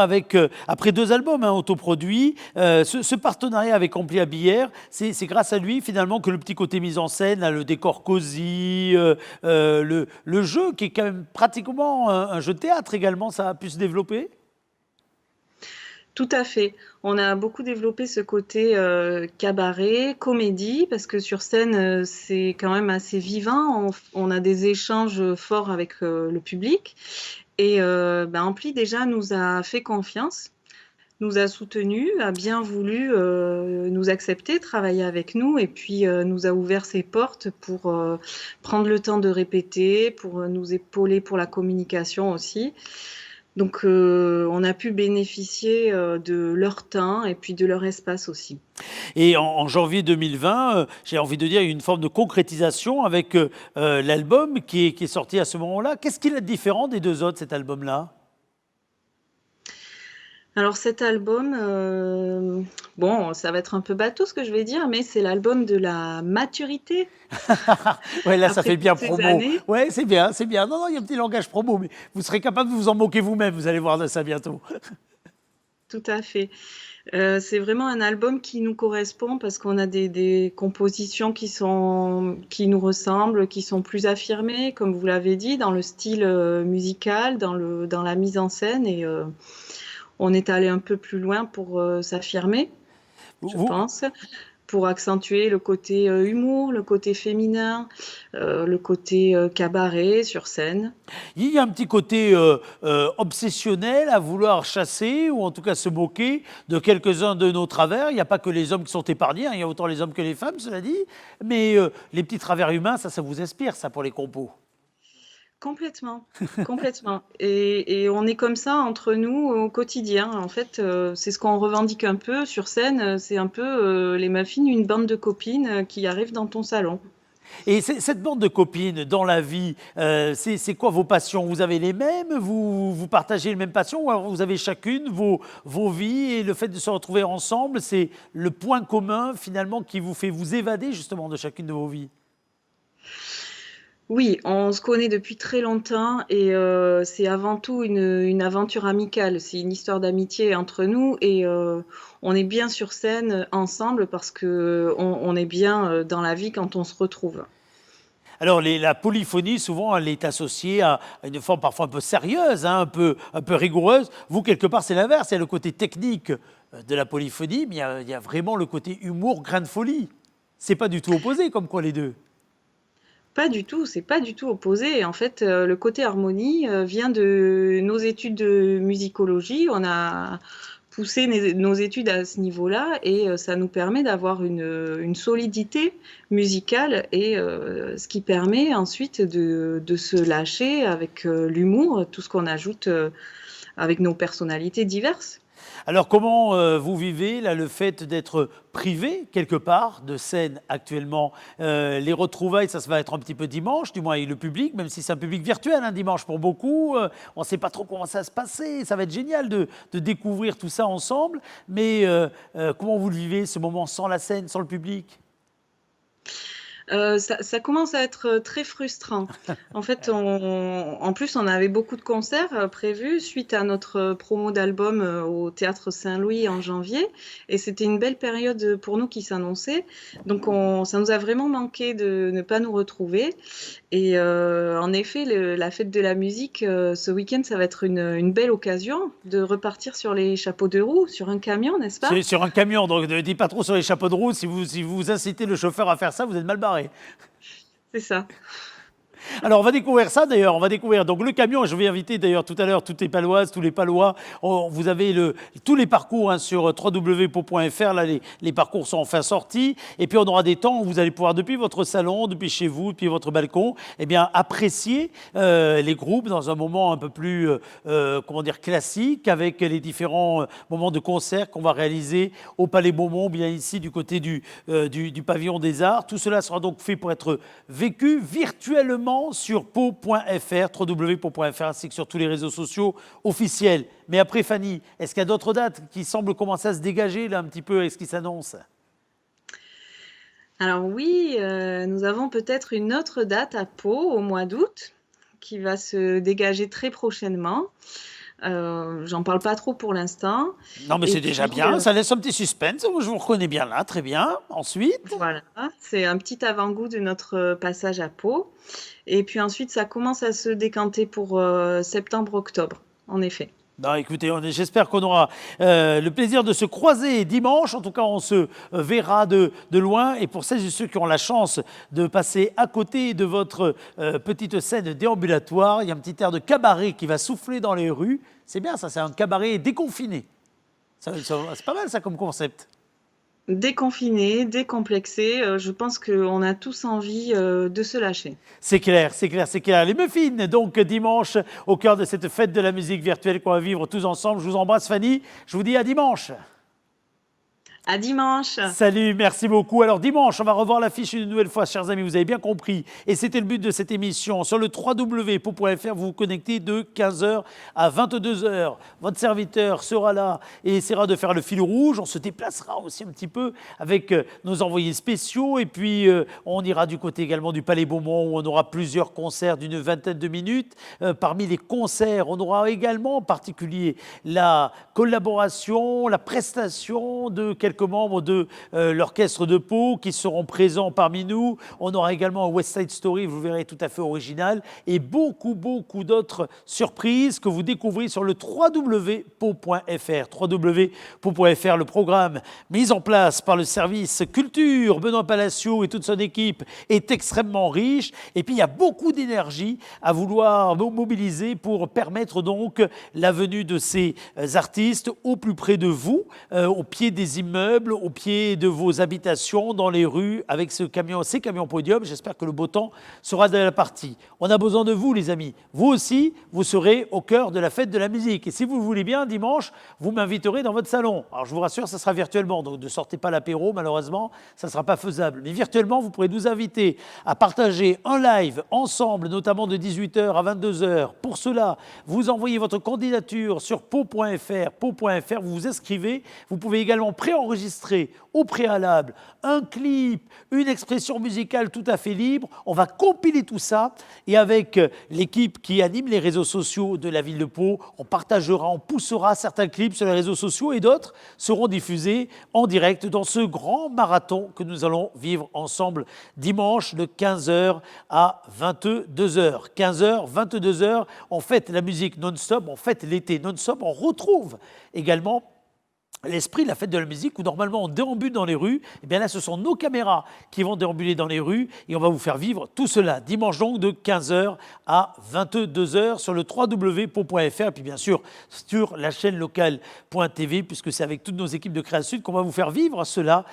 après 2 albums autoproduits, ce partenariat avec Ampli Habillère, c'est grâce à lui finalement que le petit côté mise en scène, là, le décor cosy, le jeu qui est quand même pratiquement un jeu de théâtre également, ça a pu se développer? Tout à fait. On a beaucoup développé ce côté cabaret, comédie, parce que sur scène, c'est quand même assez vivant. On a des échanges forts avec le public. Et Ampli déjà nous a fait confiance, nous a soutenus, a bien voulu nous accepter, travailler avec nous et puis nous a ouvert ses portes pour prendre le temps de répéter, pour nous épauler pour la communication aussi. Donc on a pu bénéficier de leur temps et puis de leur espace aussi. Et en janvier 2020, j'ai envie de dire, il y a eu une forme de concrétisation avec l'album qui est sorti à ce moment-là. Qu'est-ce qu'il a de différent des 2 autres, cet album-là? Alors cet album, bon, ça va être un peu bateau ce que je vais dire, mais c'est l'album de la maturité. Ouais, là, ça Après fait bien toutes ces promo. années. Ouais, c'est bien, c'est bien. Non, non, il y a un petit langage promo, mais vous serez capable de vous en moquer vous-même, vous allez voir de ça bientôt. Tout à fait. C'est vraiment un album qui nous correspond parce qu'on a des compositions qui nous ressemblent, qui sont plus affirmées, comme vous l'avez dit, dans le style musical, dans la mise en scène et on est allé un peu plus loin pour s'affirmer, je pense, pour accentuer le côté humour, le côté féminin, le côté cabaret sur scène. Il y a un petit côté obsessionnel à vouloir chasser ou en tout cas se moquer de quelques-uns de nos travers. Il n'y a pas que les hommes qui sont épargnés, hein, il y a autant les hommes que les femmes, cela dit. Mais les petits travers humains, ça vous inspire, ça, pour les compos? Complètement, complètement. Et on est comme ça entre nous au quotidien. En fait, c'est ce qu'on revendique un peu sur scène. C'est un peu les muffins, une bande de copines qui arrivent dans ton salon. Et cette bande de copines dans la vie, c'est quoi vos passions? Vous avez les mêmes? Vous partagez les mêmes passions? Ou alors vous avez chacune vos vies et le fait de se retrouver ensemble, c'est le point commun finalement qui vous fait vous évader justement de chacune de vos vies? Oui, on se connaît depuis très longtemps et c'est avant tout une aventure amicale. C'est une histoire d'amitié entre nous et on est bien sur scène ensemble parce que on est bien dans la vie quand on se retrouve. Alors, la polyphonie, souvent, elle est associée à une forme parfois un peu sérieuse, hein, un peu rigoureuse. Vous, quelque part, c'est l'inverse. Il y a le côté technique de la polyphonie, mais il y a vraiment le côté humour, grain de folie. C'est pas du tout opposé, comme quoi, les deux. Pas du tout, c'est pas du tout opposé. En fait, le côté harmonie vient de nos études de musicologie. On a poussé nos études à ce niveau-là et ça nous permet d'avoir une solidité musicale et ce qui permet ensuite de se lâcher avec l'humour, tout ce qu'on ajoute avec nos personnalités diverses. Alors comment vous vivez là, le fait d'être privé quelque part de scène actuellement? Les retrouvailles, ça va être un petit peu dimanche, du moins avec le public, même si c'est un public virtuel, dimanche pour beaucoup. On ne sait pas trop comment ça va se passer. Ça va être génial de découvrir tout ça ensemble. Mais comment vous le vivez, ce moment sans la scène, sans le public? Ça commence à être très frustrant. En fait, en plus, on avait beaucoup de concerts prévus suite à notre promo d'album au Théâtre Saint-Louis en janvier. Et c'était une belle période pour nous qui s'annonçait. Donc, ça nous a vraiment manqué de ne pas nous retrouver. Et en effet, la fête de la musique, ce week-end, ça va être une belle occasion de repartir sur les chapeaux de roue, sur un camion, n'est-ce pas? Sur un camion, donc ne dites pas trop sur les chapeaux de roue. Si vous incitez le chauffeur à faire ça, vous êtes mal barré. C'est ça. Alors, on va découvrir ça d'ailleurs. On va découvrir donc le camion. Je vais inviter d'ailleurs tout à l'heure toutes les Paloises, tous les Palois. Vous avez tous les parcours sur www.pau.fr. Là, les parcours sont enfin sortis. Et puis, on aura des temps où vous allez pouvoir, depuis votre salon, depuis chez vous, depuis votre balcon, apprécier les groupes dans un moment un peu plus, classique, avec les différents moments de concert qu'on va réaliser au Palais Beaumont, bien ici du côté du Pavillon des Arts. Tout cela sera donc fait pour être vécu virtuellement sur pau.fr, www.pau.fr, ainsi que sur tous les réseaux sociaux officiels. Mais après, Fanny, est-ce qu'il y a d'autres dates qui semblent commencer à se dégager là un petit peu? Est-ce qui s'annonce? Alors oui, nous avons peut-être une autre date à Pau au mois d'août qui va se dégager très prochainement. J'en parle pas trop pour l'instant. Non, mais c'est déjà bien. Ça laisse un petit suspense. Je vous reconnais bien là. Très bien. Ensuite, voilà, c'est un petit avant-goût de notre passage à Pau. Et puis ensuite, ça commence à se décanter pour septembre-octobre, en effet. Non, écoutez, j'espère qu'on aura le plaisir de se croiser dimanche. En tout cas, on se verra de loin. Et pour celles et ceux qui ont la chance de passer à côté de votre petite scène déambulatoire, il y a un petit air de cabaret qui va souffler dans les rues. C'est bien ça, c'est un cabaret déconfiné. C'est pas mal ça comme concept. Déconfiné, décomplexé, je pense qu'on a tous envie de se lâcher. C'est clair, c'est clair, c'est clair. Les Muffins, donc dimanche, au cœur de cette fête de la musique virtuelle qu'on va vivre tous ensemble. Je vous embrasse, Fanny. Je vous dis à dimanche. À dimanche. Salut, merci beaucoup. Alors dimanche, on va revoir l'affiche une nouvelle fois, chers amis, vous avez bien compris. Et c'était le but de cette émission. Sur le www.pau.fr, vous vous connectez de 15h à 22h. Votre serviteur sera là et essaiera de faire le fil rouge. On se déplacera aussi un petit peu avec nos envoyés spéciaux. Et puis, on ira du côté également du Palais Beaumont où on aura plusieurs concerts d'une vingtaine de minutes. Parmi les concerts, on aura également en particulier la collaboration, la prestation de quelques membres de l'orchestre de Pau qui seront présents parmi nous. On aura également un West Side Story, vous verrez, tout à fait original, et beaucoup d'autres surprises que vous découvrez sur le www.pau.fr. www.pau.fr, le programme mis en place par le service culture, Benoît Palacio et toute son équipe est extrêmement riche. Et puis il y a beaucoup d'énergie à vouloir mobiliser pour permettre donc la venue de ces artistes au plus près de vous, au pied des immeubles, au pied de vos habitations, dans les rues, avec ces camions podium. J'espère que le beau temps sera de la partie. On a besoin de vous, les amis. Vous aussi, vous serez au cœur de la fête de la musique. Et si vous le voulez bien, dimanche, vous m'inviterez dans votre salon. Alors, je vous rassure, ça sera virtuellement. Donc, ne sortez pas l'apéro, malheureusement, ça ne sera pas faisable. Mais virtuellement, vous pourrez nous inviter à partager un live ensemble, notamment de 18h à 22h. Pour cela, vous envoyez votre candidature sur pau.fr. Pau.fr, vous vous inscrivez. Vous pouvez également préenregistrer au préalable un clip, une expression musicale tout à fait libre. On va compiler tout ça et avec l'équipe qui anime les réseaux sociaux de la ville de Pau, on partagera, on poussera certains clips sur les réseaux sociaux et d'autres seront diffusés en direct dans ce grand marathon que nous allons vivre ensemble dimanche de 15h à 22h. 15h, 22h, on fête la musique non-stop, on fête l'été non-stop, on retrouve également l'esprit de la fête de la musique où normalement on déambule dans les rues. Et bien là, ce sont nos caméras qui vont déambuler dans les rues et on va vous faire vivre tout cela. Dimanche donc de 15h à 22h sur le www.pau.fr et puis bien sûr sur la chaîne locale.tv puisque c'est avec toutes nos équipes de Création qu'on va vous faire vivre cela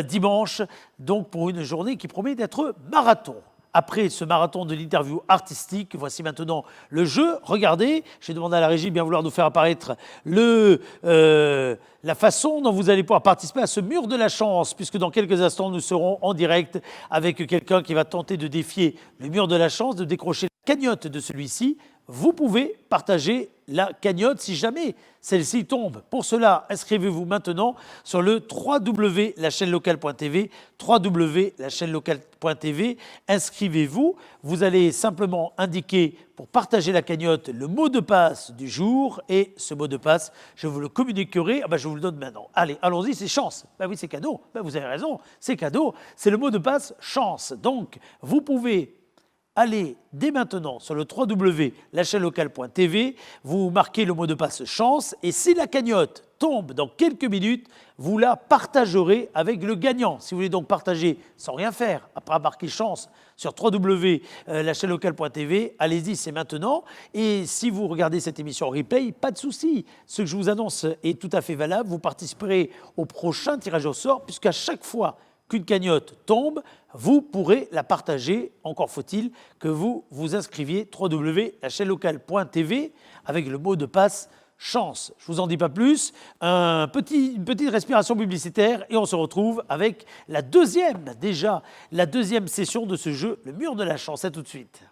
dimanche donc pour une journée qui promet d'être marathon. après ce marathon de l'interview artistique. Voici maintenant le jeu. Regardez, j'ai demandé à la régie de bien vouloir nous faire apparaître la façon dont vous allez pouvoir participer à ce mur de la chance, puisque dans quelques instants, nous serons en direct avec quelqu'un qui va tenter de défier le mur de la chance, de décrocher la cagnotte de celui-ci. Vous pouvez partager la cagnotte si jamais celle-ci tombe. Pour cela, inscrivez-vous maintenant sur le www.lachaînelocale.tv, www.lachaînelocale.tv. Inscrivez-vous. Vous allez simplement indiquer pour partager la cagnotte le mot de passe du jour et ce mot de passe, je vous le communiquerai. Je vous le donne maintenant. Allez, allons-y, c'est chance. Oui, c'est cadeau. Vous avez raison, c'est cadeau. C'est le mot de passe chance. Donc, vous pouvez allez dès maintenant sur le www.lachaînelocale.tv, vous marquez le mot de passe chance et si la cagnotte tombe dans quelques minutes, vous la partagerez avec le gagnant. Si vous voulez donc partager sans rien faire, après marquer chance sur www.lachaînelocale.tv, allez-y, c'est maintenant. Et si vous regardez cette émission en replay, pas de souci. Ce que je vous annonce est tout à fait valable. Vous participerez au prochain tirage au sort puisqu'à chaque fois qu'une cagnotte tombe, vous pourrez la partager. Encore faut-il que vous vous inscriviez www.lachaînelocale.tv avec le mot de passe chance. Je ne vous en dis pas plus. Une petite respiration publicitaire et on se retrouve avec la deuxième session de ce jeu, le mur de la chance. À tout de suite.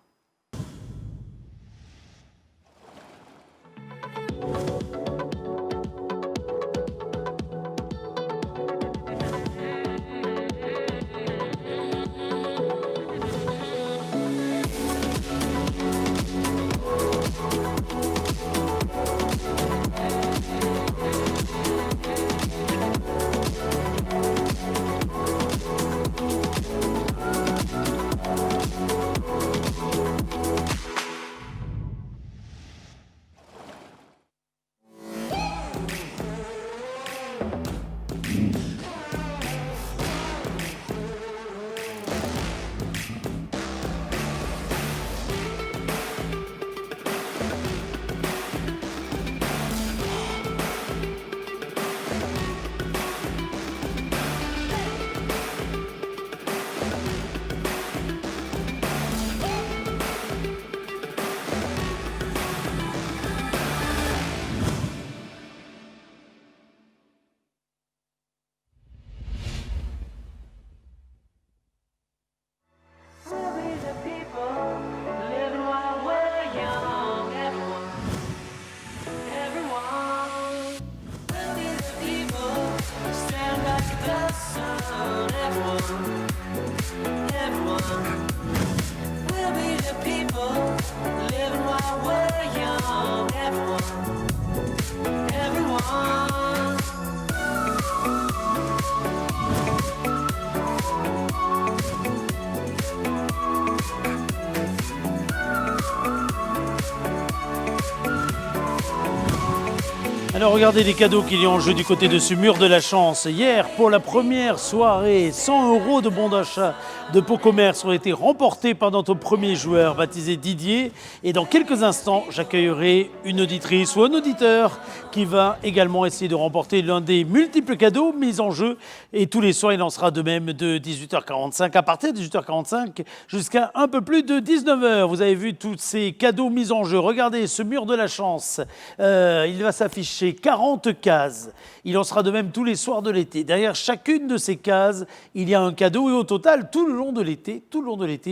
Alors regardez les cadeaux qu'il y a en jeu du côté de ce mur de la chance. Hier, pour la première soirée, 100 € de bons d'achat de Pocommerce ont été remportés par notre premier joueur baptisé Didier. Et dans quelques instants, j'accueillerai une auditrice ou un auditeur qui va également essayer de remporter l'un des multiples cadeaux mis en jeu. Et tous les soirs, il en sera de même de 18h45 à partir de 18h45 jusqu'à un peu plus de 19h. Vous avez vu tous ces cadeaux mis en jeu. Regardez ce mur de la chance. Il va s'afficher 40 cases. Il en sera de même tous les soirs de l'été. Derrière chacune de ces cases, il y a un cadeau et au total, tout le long de l'été,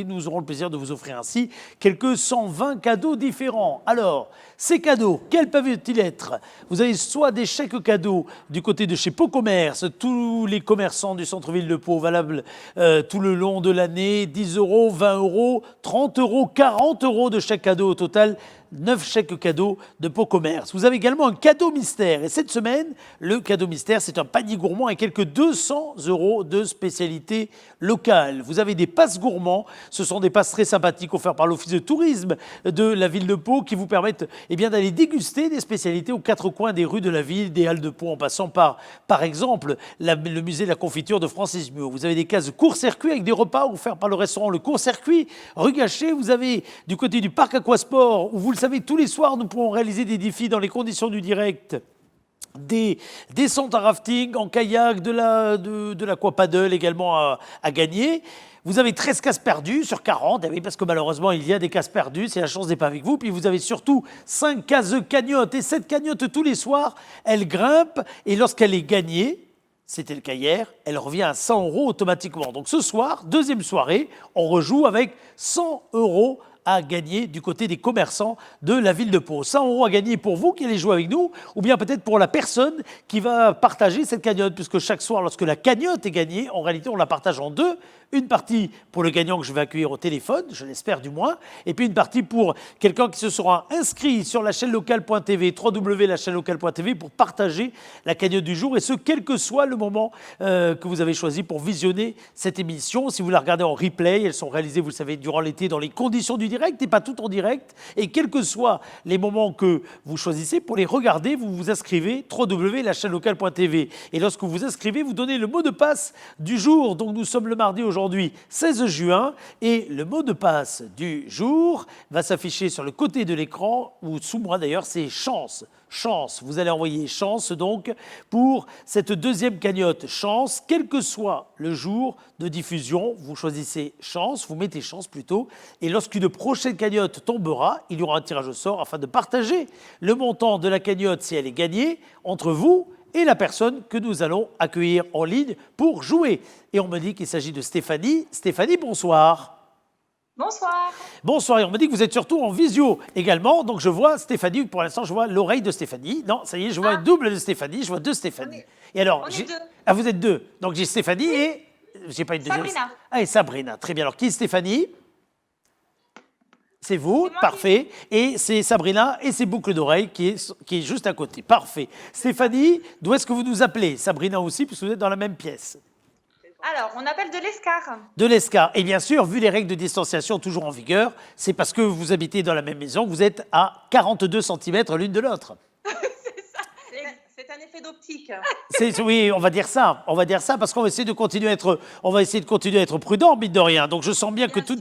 nous aurons le plaisir de vous offrir ainsi quelques 120 cadeaux différents. Alors, ces cadeaux, quels peuvent-ils être? Vous avez soit des chèques cadeaux du côté de chez Pocommerce, tous les commerçants du centre-ville de Pau, valables tout le long de l'année, 10 €, 20 €, 30 €, 40 € de chèques cadeaux au total. 9 chèques cadeaux de Pocommerce. Vous avez également un cadeau mystère. Et cette semaine, le cadeau mystère, c'est un panier gourmand avec quelques 200 € de spécialités locales. Vous avez des passes gourmands. Ce sont des passes très sympathiques offertes par l'Office de tourisme de la ville de Pau qui vous permettent d'aller déguster des spécialités aux quatre coins des rues de la ville, des halles de Pau, en passant par exemple, le musée de la confiture de Francis Muot. Vous avez des cases de court-circuit avec des repas offerts par le restaurant Le Court-Circuit, rue Gachet. Vous avez du côté du parc Aquasport, où vous le savez, tous les soirs, nous pourrons réaliser des défis dans les conditions du direct. Des descentes à rafting, en kayak, de l'aquapaddle également à gagner. Vous avez 13 cases perdues sur 40, eh oui, parce que malheureusement, il y a des cases perdues, c'est la chance n'est pas avec vous. Puis vous avez surtout 5 cases de cagnotte. Et cette cagnotte, tous les soirs, elle grimpe. Et lorsqu'elle est gagnée, c'était le cas hier, elle revient à 100 € automatiquement. Donc ce soir, deuxième soirée, on rejoue avec 100 € à gagner du côté des commerçants de la ville de Pau. 100 € à gagner pour vous qui allez jouer avec nous, ou bien peut-être pour la personne qui va partager cette cagnotte, puisque chaque soir, lorsque la cagnotte est gagnée, en réalité, on la partage en deux. Une partie pour le gagnant que je vais accueillir au téléphone, je l'espère du moins, et puis une partie pour quelqu'un qui se sera inscrit sur la chaîne locale.tv, www.lachaînelocale.tv, pour partager la cagnotte du jour, et ce, quel que soit le moment que vous avez choisi pour visionner cette émission. Si vous la regardez en replay, elles sont réalisées, vous le savez, durant l'été, dans les conditions du direct, et pas tout en direct, et quels que soient les moments que vous choisissez, pour les regarder, vous vous inscrivez, www.lachaînelocale.tv, et lorsque vous vous inscrivez, vous donnez le mot de passe du jour. Donc nous sommes le mardi aujourd'hui 16 juin et le mot de passe du jour va s'afficher sur le côté de l'écran, ou sous moi d'ailleurs, c'est chance. Chance, vous allez envoyer chance donc pour cette deuxième cagnotte. Chance, quel que soit le jour de diffusion, vous choisissez chance, vous mettez chance plutôt, et lorsqu'une prochaine cagnotte tombera, il y aura un tirage au sort afin de partager le montant de la cagnotte si elle est gagnée entre vous et la personne que nous allons accueillir en ligne pour jouer. Et on me dit qu'il s'agit de Stéphanie. Stéphanie, bonsoir. Bonsoir. Bonsoir, et on me dit que vous êtes surtout en visio également, donc je vois Stéphanie, pour l'instant je vois l'oreille de Stéphanie. Non, ça y est, je vois un double de Stéphanie, je vois deux Stéphanie. Et alors, on est deux. Ah, vous êtes deux. Donc j'ai Stéphanie et... J'ai pas une deuxième. Sabrina. Ah, et Sabrina, très bien. Alors qui est Stéphanie ? C'est vous, parfait. Et c'est Sabrina et ses boucles d'oreilles qui est juste à côté. Parfait. Stéphanie, d'où est-ce que vous nous appelez ? Sabrina aussi, puisque vous êtes dans la même pièce. Alors, on appelle de l'Escar. De l'Escar. Et bien sûr, vu les règles de distanciation toujours en vigueur, c'est parce que vous habitez dans la même maison, vous êtes à 42 cm l'une de l'autre. C'est un effet d'optique. Oui, on va dire ça, parce qu'on va essayer de continuer à être prudent, mine de rien. Donc je sens bien que tout,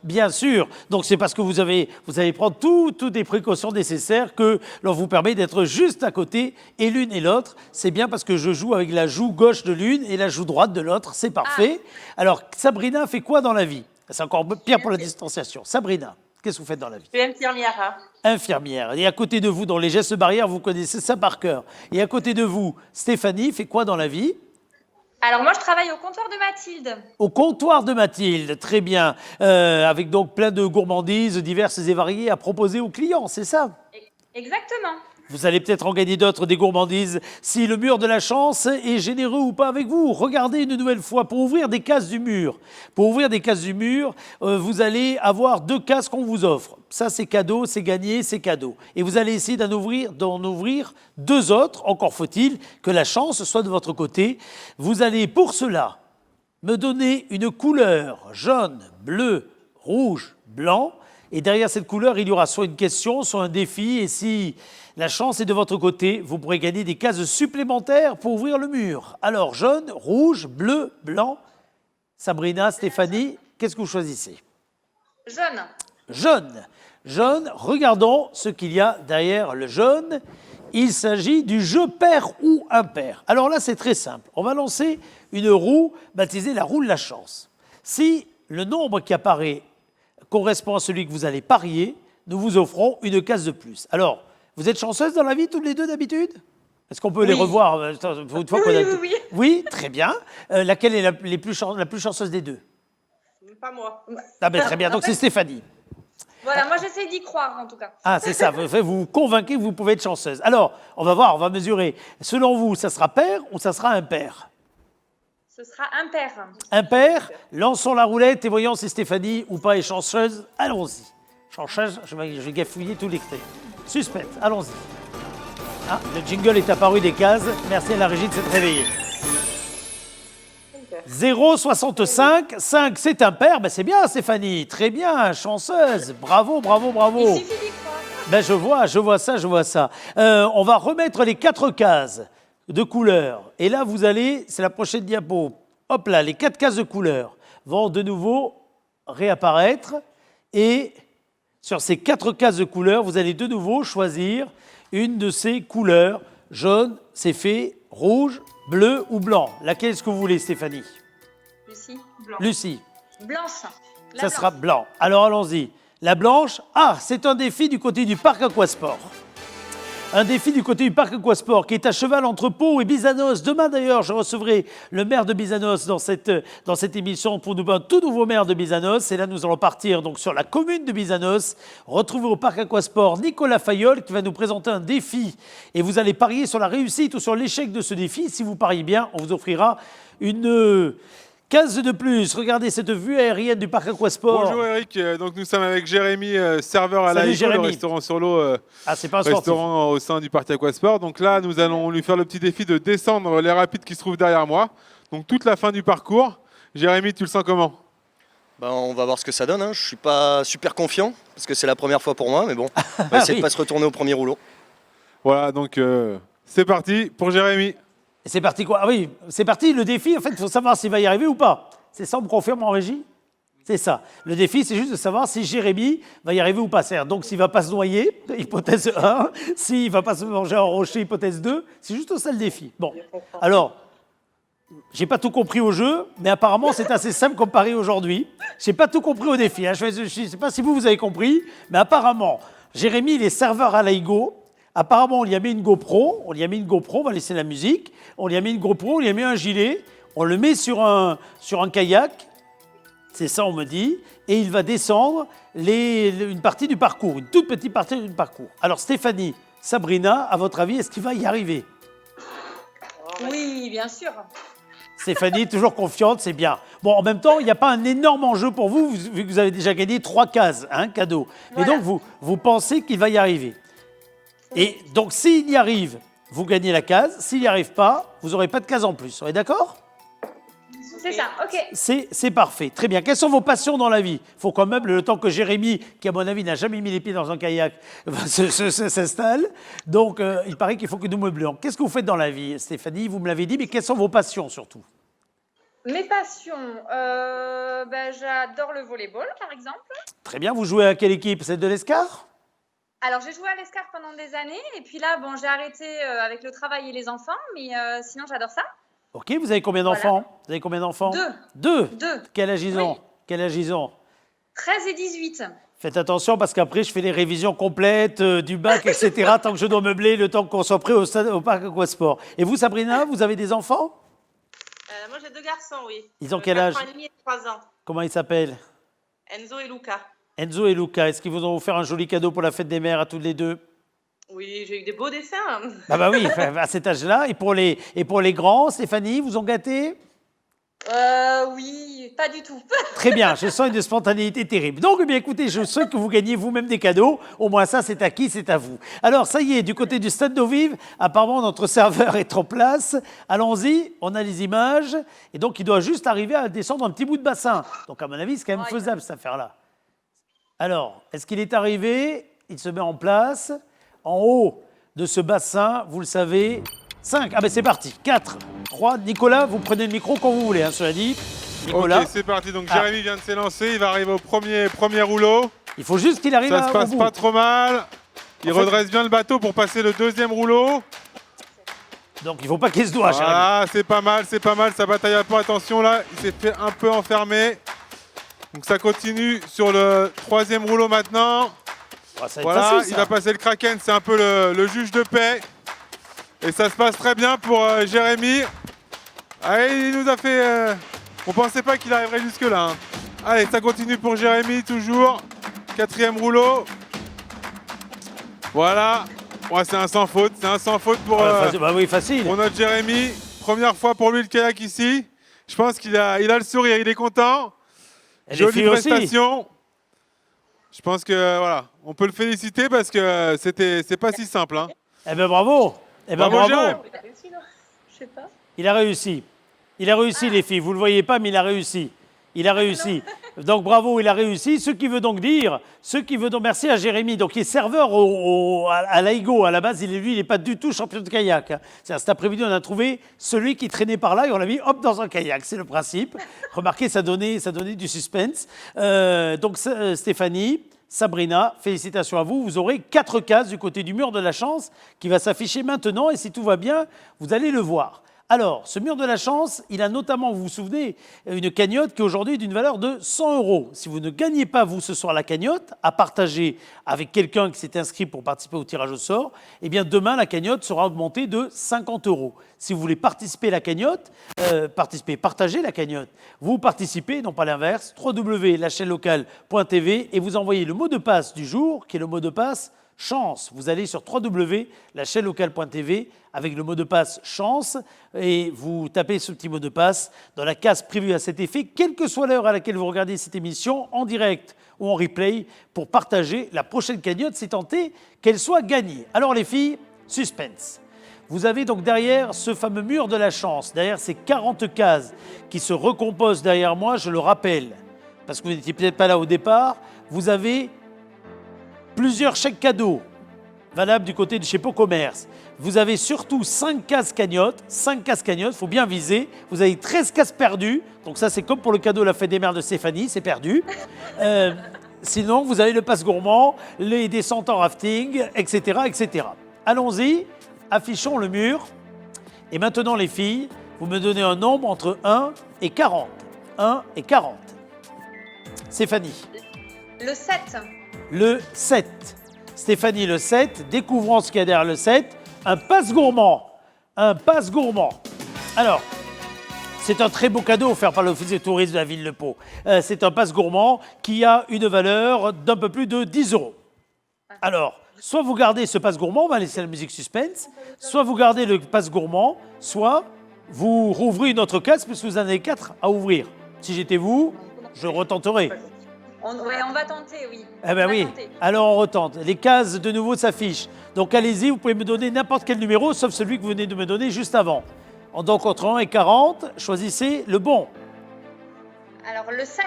bien sûr. Donc c'est parce que vous allez prendre toutes les précautions nécessaires que l'on vous permet d'être juste à côté, et l'une et l'autre. C'est bien parce que je joue avec la joue gauche de l'une et la joue droite de l'autre. C'est parfait. Alors Sabrina fait quoi dans la vie ? C'est encore pire pour la distanciation. Sabrina, qu'est-ce que vous faites dans la vie ? Je suis infirmière. Infirmière. Et à côté de vous, dans les gestes barrières, vous connaissez ça par cœur. Et à côté de vous, Stéphanie fait quoi dans la vie ? Alors moi, je travaille au comptoir de Mathilde. Au comptoir de Mathilde, très bien. Avec donc plein de gourmandises diverses et variées à proposer aux clients, c'est ça ? Exactement. Vous allez peut-être en gagner d'autres, des gourmandises, si le mur de la chance est généreux ou pas avec vous. Regardez une nouvelle fois, pour ouvrir des cases du mur. Vous allez avoir 2 cases qu'on vous offre. Ça, c'est cadeau, c'est gagné, c'est cadeau. Et vous allez essayer d'en ouvrir 2 autres. Encore faut-il que la chance soit de votre côté. Vous allez, pour cela, me donner une couleur jaune, bleu, rouge, blanc. Et derrière cette couleur, il y aura soit une question, soit un défi. Et si la chance est de votre côté, vous pourrez gagner des cases supplémentaires pour ouvrir le mur. Alors, jaune, rouge, bleu, blanc. Sabrina, Stéphanie, qu'est-ce que vous choisissez ? Jaune. Jaune. Jaune, regardons ce qu'il y a derrière le jaune. Il s'agit du jeu pair ou impair. Alors là, c'est très simple. On va lancer une roue baptisée la roue de la chance. Si le nombre qui apparaît correspond à celui que vous allez parier, nous vous offrons une case de plus. Alors, vous êtes chanceuses dans la vie, toutes les deux d'habitude ? Est-ce qu'on peut les revoir Oui. Oui, très bien. Laquelle est la plus chanceuse des deux ? Pas moi. Ah ben très bien, donc c'est Stéphanie. Voilà, moi j'essaie d'y croire en tout cas. Ah, c'est ça, vous vous convainquez que vous pouvez être chanceuse. Alors, on va voir, on va mesurer. Selon vous, ça sera pair ou ça sera impair ? Ce sera impair. Impair, lançons la roulette et voyons si Stéphanie ou pas est chanceuse. Allons-y. Chanceuse, je vais gafouiller tous les clés. Suspense, allons-y. Ah, le jingle est apparu des cases. Merci à la régie de s'être réveillée. 0,65, 5 c'est impair, ben c'est bien Stéphanie, très bien, chanceuse, bravo. Il suffit d'y croire. Ben je vois ça. On va remettre les 4 cases de couleurs, et là vous allez, c'est la prochaine diapo, hop là, les 4 cases de couleurs vont de nouveau réapparaître, et sur ces 4 cases de couleurs, vous allez de nouveau choisir une de ces couleurs, jaune, c'est fait, rouge, bleu ou blanc. Laquelle est-ce que vous voulez, Stéphanie ? Lucie. Blanc. Lucie. Blanche. Ça sera blanc. Alors allons-y. La blanche, c'est un défi du côté du parc Aquasport. Un défi du côté du parc Aquasport qui est à cheval entre Pau et Bizanos. Demain d'ailleurs, je recevrai le maire de Bizanos dans cette émission pour nous un tout nouveau maire de Bizanos. Et là, nous allons partir donc sur la commune de Bizanos, retrouver au parc Aquasport Nicolas Fayolle qui va nous présenter un défi. Et vous allez parier sur la réussite ou sur l'échec de ce défi. Si vous pariez bien, on vous offrira une case de plus. Regardez cette vue aérienne du parc Aquasport. Bonjour Eric, donc nous sommes avec Jérémy, serveur à Salut, l'Aïgo, le Jérémy. restaurant sur l'eau, c'est pas un sportif. restaurant au sein du parc Aquasport. Donc là, nous allons lui faire le petit défi de descendre les rapides qui se trouvent derrière moi. Donc toute la fin du parcours. Jérémy, tu le sens comment? On va voir ce que ça donne. Je ne suis pas super confiant parce que c'est la première fois pour moi, mais bon, on va essayer de ne pas se retourner au premier rouleau. Voilà, donc c'est parti pour Jérémy. Et c'est parti quoi? Ah oui, c'est parti. Le défi, en fait, il faut savoir s'il va y arriver ou pas. C'est ça, on me confirme en régie? C'est ça. Le défi, c'est juste de savoir si Jérémy va y arriver ou pas. C'est-à-dire, donc, s'il ne va pas se noyer, hypothèse 1, s'il ne va pas se manger un rocher, hypothèse 2. C'est juste ça le défi. Bon, alors, j'ai pas tout compris au jeu, mais apparemment, c'est assez simple comme pari aujourd'hui. J'ai pas tout compris au défi. Je ne sais pas si vous avez compris, mais apparemment, Jérémy, il est serveur à l'Aïgo. Apparemment, on lui a mis une GoPro. On va laisser la musique. On lui a mis une GoPro, on lui a mis un gilet. On le met sur un kayak, c'est ça on me dit, et il va descendre une partie du parcours, une toute petite partie du parcours. Alors Stéphanie, Sabrina, à votre avis, est-ce qu'il va y arriver? Oui, bien sûr. Stéphanie, toujours confiante, c'est bien. Bon, en même temps, il n'y a pas un énorme enjeu pour vous, vu que vous avez déjà gagné 3 cases, cadeau. Voilà. Et donc, vous pensez qu'il va y arriver. Et donc, s'il y arrive, vous gagnez la case. S'il n'y arrive pas, vous n'aurez pas de case en plus. On est d'accord ? C'est ça, ok. C'est parfait. Très bien. Quelles sont vos passions dans la vie? Il faut quand même, le temps que Jérémy, qui à mon avis n'a jamais mis les pieds dans un kayak, s'installe. Donc, il paraît qu'il faut que nous meublions. Qu'est-ce que vous faites dans la vie, Stéphanie? Vous me l'avez dit, mais quelles sont vos passions surtout? Mes passions, j'adore le volleyball, par exemple. Très bien. Vous jouez à quelle équipe? Celle de l'Escar? Alors, j'ai joué à l'Escar pendant des années. Et puis là, j'ai arrêté avec le travail et les enfants. Mais sinon, j'adore ça. Ok, vous avez combien d'enfants? Voilà. Vous avez combien d'enfants? 2. 2. Quel âge ils ont? Oui. Quel âge ils ont? 13 et 18. Faites attention parce qu'après, je fais les révisions complètes du bac, etc. tant que je dois meubler, le temps qu'on soit prêt au parc Aquasport. Et vous, Sabrina, vous avez des enfants? Moi, j'ai 2 garçons, oui. Ils ont quel âge? 4 ans et demi et 3 ans. Comment ils s'appellent? Enzo et Luca. Enzo et Luca. Est-ce qu'ils vous ont offert un joli cadeau pour la fête des mères à toutes les deux? Oui, j'ai eu des beaux dessins. Ah oui, à cet âge-là. Et pour les grands, Stéphanie, vous ont gâté? Oui, pas du tout. Très bien, je sens une spontanéité terrible. Donc, eh bien, écoutez, je souhaite que vous gagnez vous-même des cadeaux. Au moins ça, c'est acquis, c'est à vous. Alors, ça y est, du côté du Stade d'Eau Vive, apparemment, notre serveur est en place. Allons-y, on a les images. Et donc, il doit juste arriver à descendre un petit bout de bassin. Donc, à mon avis, c'est quand même faisable, cette affaire-là. Alors, est-ce qu'il est arrivé? Il se met en place. En haut de ce bassin, vous le savez, 5. Ah ben c'est parti. 4, 3. Nicolas, vous prenez le micro quand vous voulez, cela dit. Nicolas. Ok, c'est parti. Donc Jérémy vient de s'élancer. Il va arriver au premier rouleau. Il faut juste qu'il arrive Ça se passe pas trop mal. Il redresse bien le bateau pour passer le 2e rouleau. Donc il ne faut pas qu'il se doie, Jérémy. Ah, c'est pas mal. Ça bataille un peu. Attention là, il s'est fait un peu enfermer. Donc ça continue sur le 3e rouleau maintenant. Voilà, facile, il va passer le Kraken, c'est un peu le juge de paix. Et ça se passe très bien pour Jérémy. Allez, il nous a fait... on pensait pas qu'il arriverait jusque-là. Allez, ça continue pour Jérémy, toujours. 4e rouleau. Voilà. Ouais, c'est un sans faute. C'est un sans faute pour, facile. Pour notre Jérémy. Première fois pour lui le kayak ici. Je pense qu'il a le sourire, il est content. Jolie prestation. Aussi. Je pense que voilà, on peut le féliciter parce que c'est pas si simple. Eh ben bravo. Bravo. Je sais pas. Il a réussi. Les filles. Vous le voyez pas, mais il a réussi. Donc bravo, il a réussi. Ce qui veut donc dire, merci à Jérémy. Donc il est serveur à l'Aïgo. À la base, il n'est pas du tout champion de kayak. Cet après-midi, on a trouvé celui qui traînait par là et on l'a mis dans un kayak. C'est le principe. Remarquez, ça donnait du suspense. Donc Stéphanie, Sabrina, félicitations à vous. Vous aurez 4 cases du côté du mur de la chance qui va s'afficher maintenant et si tout va bien, vous allez le voir. Alors, ce mur de la chance, il a notamment, vous vous souvenez, une cagnotte qui est aujourd'hui d'une valeur de 100 €. Si vous ne gagnez pas, vous, ce soir, la cagnotte, à partager avec quelqu'un qui s'est inscrit pour participer au tirage au sort, eh bien, demain, la cagnotte sera augmentée de 50 €. Si vous voulez participer à la cagnotte, partager la cagnotte, vous participez, non pas l'inverse, www.lachaînelocale.tv et vous envoyez le mot de passe du jour, qui est le mot de passe chance. Vous allez sur www.lachaînelocale.tv avec le mot de passe chance et vous tapez ce petit mot de passe dans la case prévue à cet effet, quelle que soit l'heure à laquelle vous regardez cette émission, en direct ou en replay, pour partager la prochaine cagnotte, si tant est qu'elle soit gagnée. Alors les filles, suspense. Vous avez donc derrière ce fameux mur de la chance, derrière ces 40 cases qui se recomposent derrière moi, je le rappelle, parce que vous n'étiez peut-être pas là au départ, vous avez plusieurs chèques cadeaux valables du côté de chez Pau Commerce. Vous avez surtout 5 cases cagnottes, il faut bien viser. Vous avez 13 cases perdues, donc ça c'est comme pour le cadeau La Fête des Mères de Stéphanie, c'est perdu. Sinon, vous avez le passe gourmand, les descentes en rafting, etc. etc. Allons-y, affichons le mur. Et maintenant les filles, vous me donnez un nombre entre 1 et 40. 1 et 40. Stéphanie. Le 7. Le 7. Stéphanie, le 7. Découvrons ce qu'il y a derrière le 7. Un passe gourmand. Un passe gourmand. Alors, c'est un très beau cadeau offert par l'Office de tourisme de la ville de Pau. C'est un passe gourmand qui a une valeur d'un peu plus de 10 €. Alors, soit vous gardez ce passe gourmand, on va laisser la musique suspense, soit vous gardez le passe gourmand, soit vous rouvrez une autre case puisque vous en avez 4 à ouvrir. Si j'étais vous, je retenterais. On va tenter, oui. Eh bien oui, alors on retente. Les cases de nouveau s'affichent. Donc allez-y, vous pouvez me donner n'importe quel numéro, sauf celui que vous venez de me donner juste avant. Donc entre 1 et 40, choisissez le bon. Alors le 5.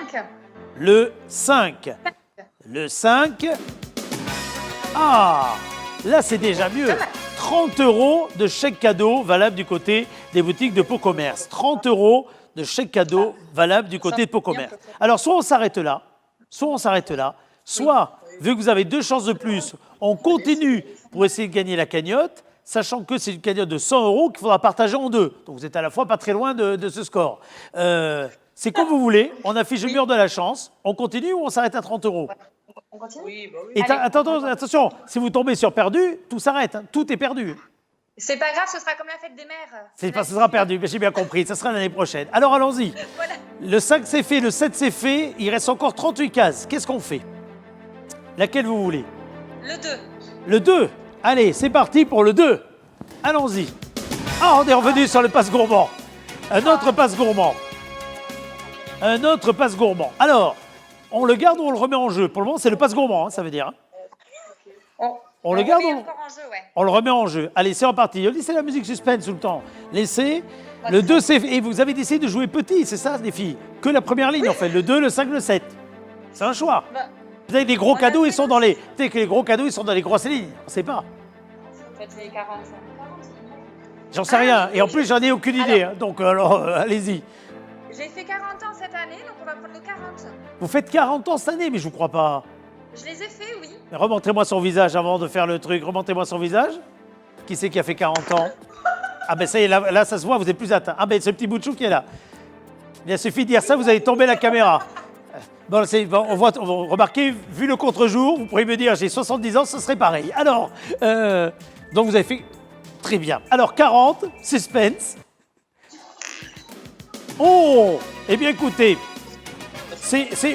Le 5. Le 5. Ah, là c'est déjà mieux. 30 € de chèque cadeau valable du côté des boutiques de Pau Commerce. 30 € de chèque cadeau valable du côté de Pau Commerce. Alors soit on s'arrête là, soit, vu que vous avez 2 chances de plus, on continue pour essayer de gagner la cagnotte, sachant que c'est une cagnotte de 100 € qu'il faudra partager en 2. Donc vous êtes à la fois pas très loin de ce score. C'est comme vous voulez, on affiche le mur de la chance, on continue ou on s'arrête à 30 €? On continue? Oui, bah oui. Et attention, si vous tombez sur perdu, tout s'arrête, hein, tout est perdu. C'est pas grave, ce sera comme la fête des mères. Ce sera perdu, mais j'ai bien compris, ça sera l'année prochaine. Alors allons-y. Voilà. Le 5 c'est fait, le 7 c'est fait, il reste encore 38 cases. Qu'est-ce qu'on fait? Laquelle vous voulez? Le 2. Le 2. Allez, c'est parti pour le 2. Allons-y. Ah, on est revenu sur le passe gourmand. Un autre passe gourmand. Un autre passe gourmand. Alors, on le garde ou on le remet en jeu? Pour le moment, c'est le passe gourmand, hein, ça veut dire. On le garde, on le remet en jeu. Allez, c'est reparti. Laissez la musique suspense tout le temps. Laissez. Le 2, c'est... Et vous avez décidé de jouer petit, c'est ça, les filles? Que la première ligne, en fait. Le 2, le 5, le 7. C'est un choix. Vous avez des gros cadeaux, ils sont dans les... Tu sais que les gros cadeaux, ils sont dans les grosses lignes. On ne sait pas. Peut-être les 40. J'en sais rien. Et en plus, j'en ai aucune idée. Hein. Donc, alors, allez-y. J'ai fait 40 ans cette année, donc on va prendre le 40. Vous faites 40 ans cette année, mais je ne vous crois pas. Je les ai fait, oui. Remontrez-moi son visage avant de faire le truc. Remontez-moi son visage. Qui c'est qui a fait 40 ans? Ah ben ça y est, là ça se voit, vous êtes plus atteint. Ah ben c'est le petit bout de chou qui est là. Il suffit de dire ça, vous allez tomber la caméra. Bon, remarquez, vu le contre-jour, vous pourriez me dire j'ai 70 ans, ce serait pareil. Alors, donc vous avez fait très bien. Alors 40, suspense. Oh, eh bien écoutez,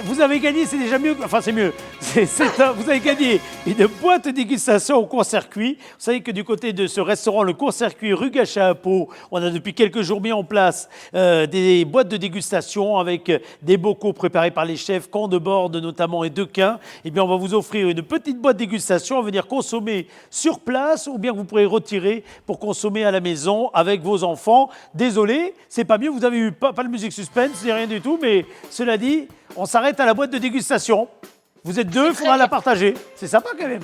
vous avez gagné, c'est déjà mieux, enfin c'est mieux. Vous avez gagné une boîte de dégustation au court-circuit. Vous savez que du côté de ce restaurant, le court-circuit rue Gachet à Pau, on a depuis quelques jours mis en place des boîtes de dégustation avec des bocaux préparés par les chefs, Camp de Borde notamment et Dequin. Eh bien, on va vous offrir une petite boîte de dégustation à venir consommer sur place ou bien que vous pourrez retirer pour consommer à la maison avec vos enfants. Désolé, c'est pas mieux, vous avez eu pas de musique suspense, ni rien du tout, mais cela dit, on s'arrête à la boîte de dégustation. Vous êtes 2, il faudra la partager. C'est sympa quand même.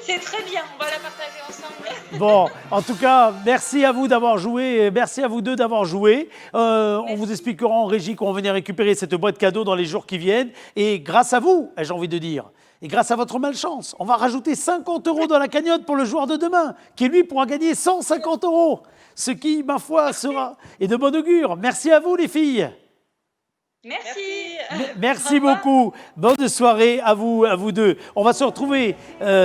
C'est très bien, on va la partager ensemble. Bon, en tout cas, merci à vous d'avoir joué. Merci à vous deux d'avoir joué. On vous expliquera en régie qu'on va venir récupérer cette boîte cadeau dans les jours qui viennent. Et grâce à vous, j'ai envie de dire. Et grâce à votre malchance, on va rajouter 50 € dans la cagnotte pour le joueur de demain, qui lui pourra gagner 150 €. Ce qui, ma foi, sera et de bon augure. Merci à vous les filles. Merci beaucoup. Bonne soirée à vous deux. On va se retrouver,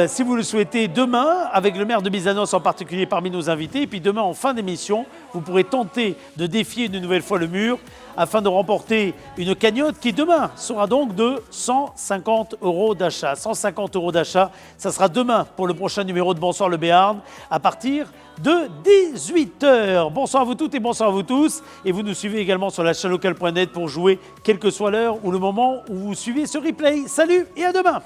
si vous le souhaitez, demain avec le maire de Bizanos en particulier parmi nos invités. Et puis demain, en fin d'émission, vous pourrez tenter de défier une nouvelle fois le mur afin de remporter une cagnotte qui demain sera donc de 150 € d'achat. 150 € d'achat, ça sera demain pour le prochain numéro de Bonsoir le Béarn à partir de 18h. Bonsoir à vous toutes et bonsoir à vous tous. Et vous nous suivez également sur la chaîne locale.net pour jouer quelle que soit l'heure ou le moment où vous suivez ce replay. Salut et à demain.